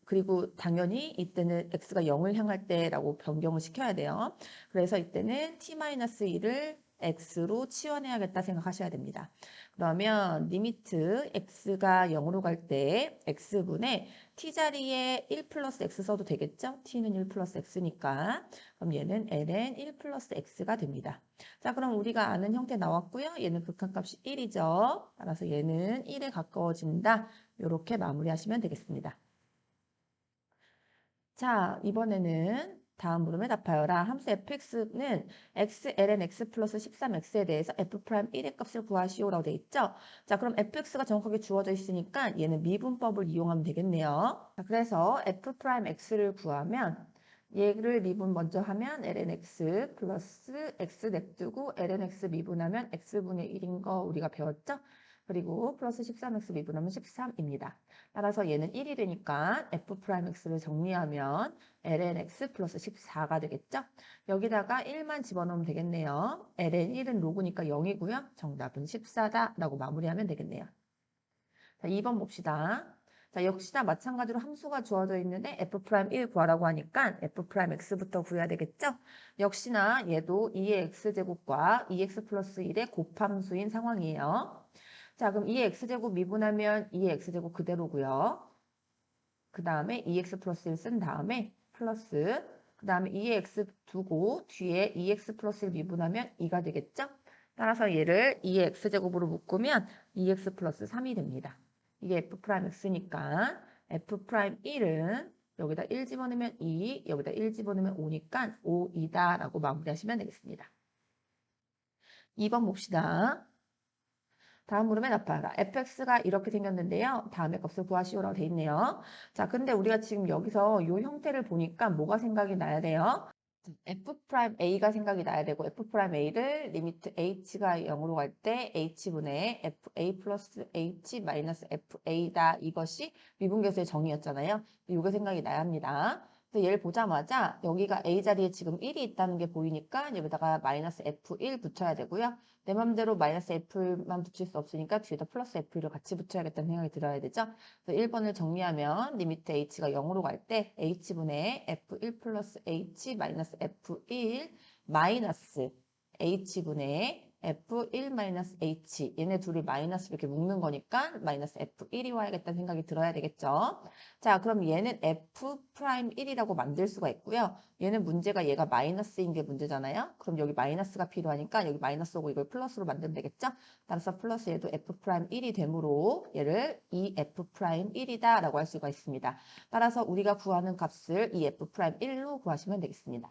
그리고 당연히 이때는 x가 0을 향할 때라고 변경을 시켜야 돼요. 그래서 이때는 t-1을 x로 치환해야겠다 생각하셔야 됩니다. 그러면 리미트 x가 0으로 갈 때 x분의 t자리에 1 플러스 x 써도 되겠죠? t는 1 플러스 x니까. 그럼 얘는 ln 1 플러스 x가 됩니다. 자, 그럼 우리가 아는 형태 나왔고요. 얘는 극한값이 1이죠. 따라서 얘는 1에 가까워진다. 이렇게 마무리하시면 되겠습니다. 자, 이번에는 다음 물음에 답하여라. 함수 fx는 x ln x 플러스 13x에 대해서 f'1의 값을 구하시오라고 돼 있죠. 자, 그럼 fx가 정확하게 주어져 있으니까 얘는 미분법을 이용하면 되겠네요. 자, 그래서 f'x를 구하면 얘를 미분 먼저 하면 ln x 플러스 x 냅두고 ln x 미분하면 x분의 1인 거 우리가 배웠죠? 그리고 플러스 13x 미분하면 13입니다. 따라서 얘는 1이 되니까 f'x를 정리하면 ln x 플러스 14가 되겠죠? 여기다가 1만 집어넣으면 되겠네요. ln 1은 로그니까 0이고요. 정답은 14다라고 마무리하면 되겠네요. 자, 2번 봅시다. 자, 역시나 마찬가지로 함수가 주어져 있는데 f'1 구하라고 하니까 f'x부터 구해야 되겠죠? 역시나 얘도 2의 x제곱과 2x 플러스 1의 곱함수인 상황이에요. 자, 그럼 2의 x제곱 미분하면 2의 x제곱 그대로고요. 그 다음에 2x 플러스 1 쓴 다음에 플러스 그 다음에 2의 x 두고 뒤에 2x 플러스 1 미분하면 2가 되겠죠? 따라서 얘를 2의 x제곱으로 묶으면 2x 플러스 3이 됩니다. 이게 f'x니까 f'1은 여기다 1 집어넣으면 2, 여기다 1 집어넣으면 5니까 5이다라고 마무리하시면 되겠습니다. 2번 봅시다. 다음 물음에 답하라. fx가 이렇게 생겼는데요. 다음에 값을 구하시오라고 돼 있네요. 자, 근데 우리가 지금 여기서 이 형태를 보니까 뭐가 생각이 나야 돼요? f'a가 생각이 나야 되고 f'a를 리미트 h가 0으로 갈 때 h분의 fa 플러스 h 마이너스 fa다. 이것이 미분계수의 정의였잖아요. 이게 생각이 나야 합니다. 그래서 얘를 보자마자 여기가 a 자리에 지금 1이 있다는 게 보이니까 여기다가 마이너스 f1 붙여야 되고요. 내 맘대로 마이너스 f만 붙일 수 없으니까 뒤에다 플러스 f1을 같이 붙여야겠다는 생각이 들어야 되죠. 그래서 1번을 정리하면 리미트 h가 0으로 갈 때 h분의 f1 플러스 h 마이너스 f1 마이너스 h분의 f1 마이너스 h 얘네 둘이 마이너스 이렇게 묶는 거니까 마이너스 f1이 와야겠다는 생각이 들어야 되겠죠. 자, 그럼 얘는 f'1이라고 만들 수가 있고요. 얘는 문제가 얘가 마이너스인 게 문제잖아요. 그럼 여기 마이너스가 필요하니까 여기 마이너스 오고 이걸 플러스로 만들면 되겠죠. 따라서 플러스 얘도 f'1이 되므로 얘를 이 f'1이다 라고 할 수가 있습니다. 따라서 우리가 구하는 값을 이 f'1로 구하시면 되겠습니다.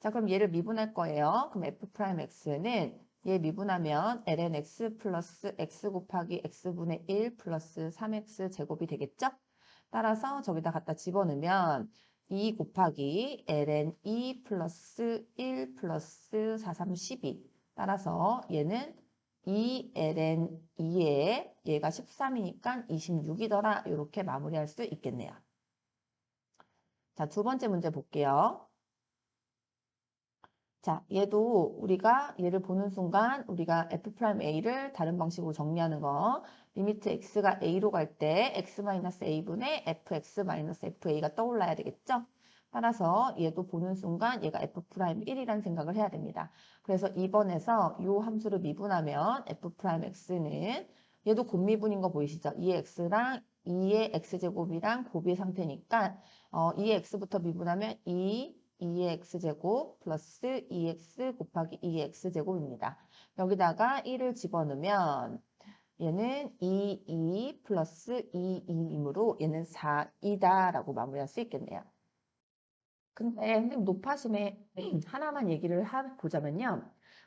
자, 그럼 얘를 미분할 거예요. 그럼 f'x는 얘 미분하면 ln x 플러스 x 곱하기 x분의 1 플러스 3x 제곱이 되겠죠? 따라서 저기다 갖다 집어넣으면 2 곱하기 ln 2 플러스 1 플러스 4, 3, 12. 따라서 얘는 2 ln 2에 얘가 13이니까 26이더라. 이렇게 마무리할 수 있겠네요. 자, 두 번째 문제 볼게요. 자, 얘도 우리가 얘를 보는 순간 우리가 f'a를 다른 방식으로 정리하는 거 리미트 x가 a로 갈 때 x-a분의 fx-fa가 떠올라야 되겠죠? 따라서 얘도 보는 순간 얘가 F'1이라는 생각을 해야 됩니다. 그래서 2번에서 이 함수를 미분하면 F'X는 얘도 곱미분인 거 보이시죠? 2X랑 2의 X제곱이랑 곱의 상태니까 2의 X부터 미분하면 2의 X제곱 플러스 2X 곱하기 2의 X제곱입니다. 여기다가 1을 집어넣으면 얘는 2 플러스 2이므로 얘는 4이다라고 마무리할 수 있겠네요. 근데 선생님 높아심에 하나만 얘기를 보자면요.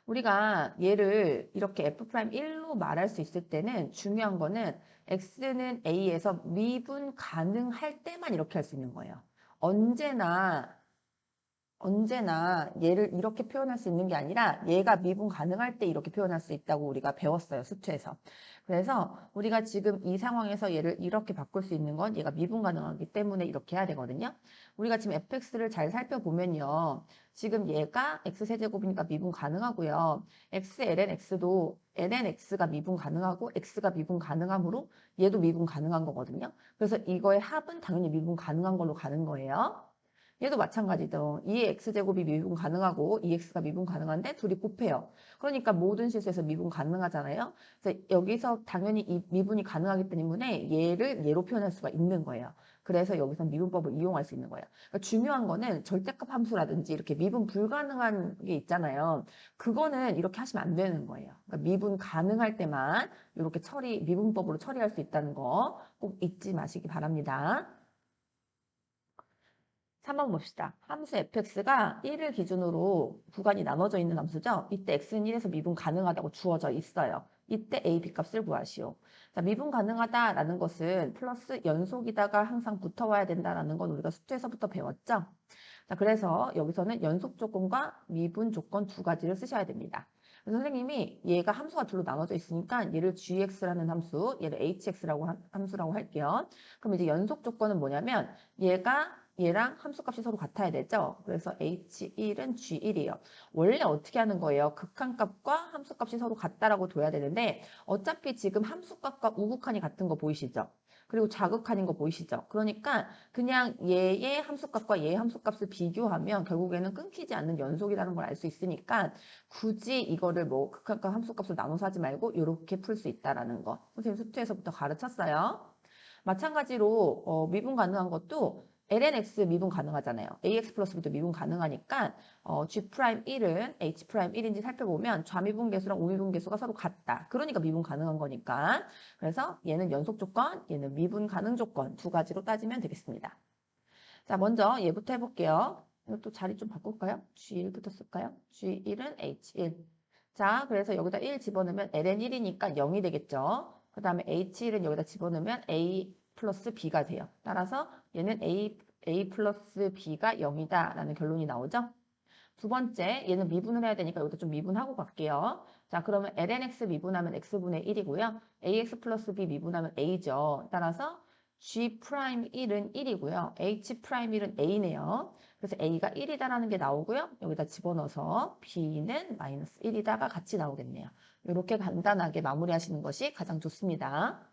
우리가 얘를 이렇게 F'1로 말할 수 있을 때는 중요한 거는 X는 A에서 미분 가능할 때만 이렇게 할 수 있는 거예요. 언제나 얘를 이렇게 표현할 수 있는 게 아니라 얘가 미분 가능할 때 이렇게 표현할 수 있다고 우리가 배웠어요. 수투에서. 그래서 우리가 지금 이 상황에서 얘를 이렇게 바꿀 수 있는 건 얘가 미분 가능하기 때문에 이렇게 해야 되거든요. 우리가 지금 fx를 잘 살펴보면요. 지금 얘가 x세제곱이니까 미분 가능하고요. x ln x도 ln x가 미분 가능하고 x가 미분 가능하므로 얘도 미분 가능한 거거든요. 그래서 이거의 합은 당연히 미분 가능한 걸로 가는 거예요. 얘도 마찬가지죠. 2의 x제곱이 미분 가능하고 2x가 미분 가능한데 둘이 곱해요. 그러니까 모든 실수에서 미분 가능하잖아요. 그래서 여기서 당연히 이 미분이 가능하기 때문에 얘를 얘로 표현할 수가 있는 거예요. 그래서 여기서 미분법을 이용할 수 있는 거예요. 그러니까 중요한 거는 절대값 함수라든지 이렇게 미분 불가능한 게 있잖아요. 그거는 이렇게 하시면 안 되는 거예요. 그러니까 미분 가능할 때만 이렇게 미분법으로 처리할 수 있다는 거 꼭 잊지 마시기 바랍니다. 3번 봅시다. 함수 fx가 1을 기준으로 구간이 나눠져 있는 함수죠. 이때 x는 1에서 미분 가능하다고 주어져 있어요. 이때 a, b 값을 구하시오. 자, 미분 가능하다라는 것은 플러스 연속이다가 항상 붙어와야 된다라는 건 우리가 수투에서부터 배웠죠. 자, 그래서 여기서는 연속 조건과 미분 조건 두 가지를 쓰셔야 됩니다. 그래서 선생님이 얘가 함수가 둘로 나눠져 있으니까 얘를 gx라는 함수, 얘를 hx라고 함수라고 할게요. 그럼 이제 연속 조건은 뭐냐면 얘랑 함수값이 서로 같아야 되죠. 그래서 H1은 G1이에요. 원래 어떻게 하는 거예요? 극한값과 함수값이 서로 같다라고 둬야 되는데 어차피 지금 함수값과 우극한이 같은 거 보이시죠? 그리고 자극한인 거 보이시죠? 그러니까 그냥 얘의 함수값과 얘의 함수값을 비교하면 결국에는 끊기지 않는 연속이라는 걸 알 수 있으니까 굳이 이거를 뭐 극한값 함수값을 나눠서 하지 말고 이렇게 풀 수 있다라는 거. 선생님 수투에서부터 가르쳤어요. 마찬가지로 미분 가능한 것도 lnx 미분 가능하잖아요. ax 플러스 b도 미분 가능하니까 G'1은 H'1인지 살펴보면 좌미분계수랑 우미분계수가 서로 같다. 그러니까 미분 가능한 거니까. 그래서 얘는 연속 조건, 얘는 미분 가능 조건 두 가지로 따지면 되겠습니다. 자, 먼저 얘부터 해볼게요. 이것도 자리 좀 바꿀까요? G1부터 쓸까요? G1은 H1. 자, 그래서 여기다 1 집어넣으면 ln1이니까 0이 되겠죠. 그 다음에 H1은 여기다 집어넣으면 A 플러스 B가 돼요. 따라서 얘는 A 플러스 B가 0이다 라는 결론이 나오죠. 두 번째, 얘는 미분을 해야 되니까 여기다 좀 미분하고 갈게요. 자, 그러면 lnx 미분하면 x분의 1이고요. ax 플러스 b 미분하면 a죠. 따라서 G'1은 1이고요. H'1은 A네요. 그래서 A가 1이다라는 게 나오고요. 여기다 집어넣어서 B는 마이너스 1이다가 같이 나오겠네요. 이렇게 간단하게 마무리하시는 것이 가장 좋습니다.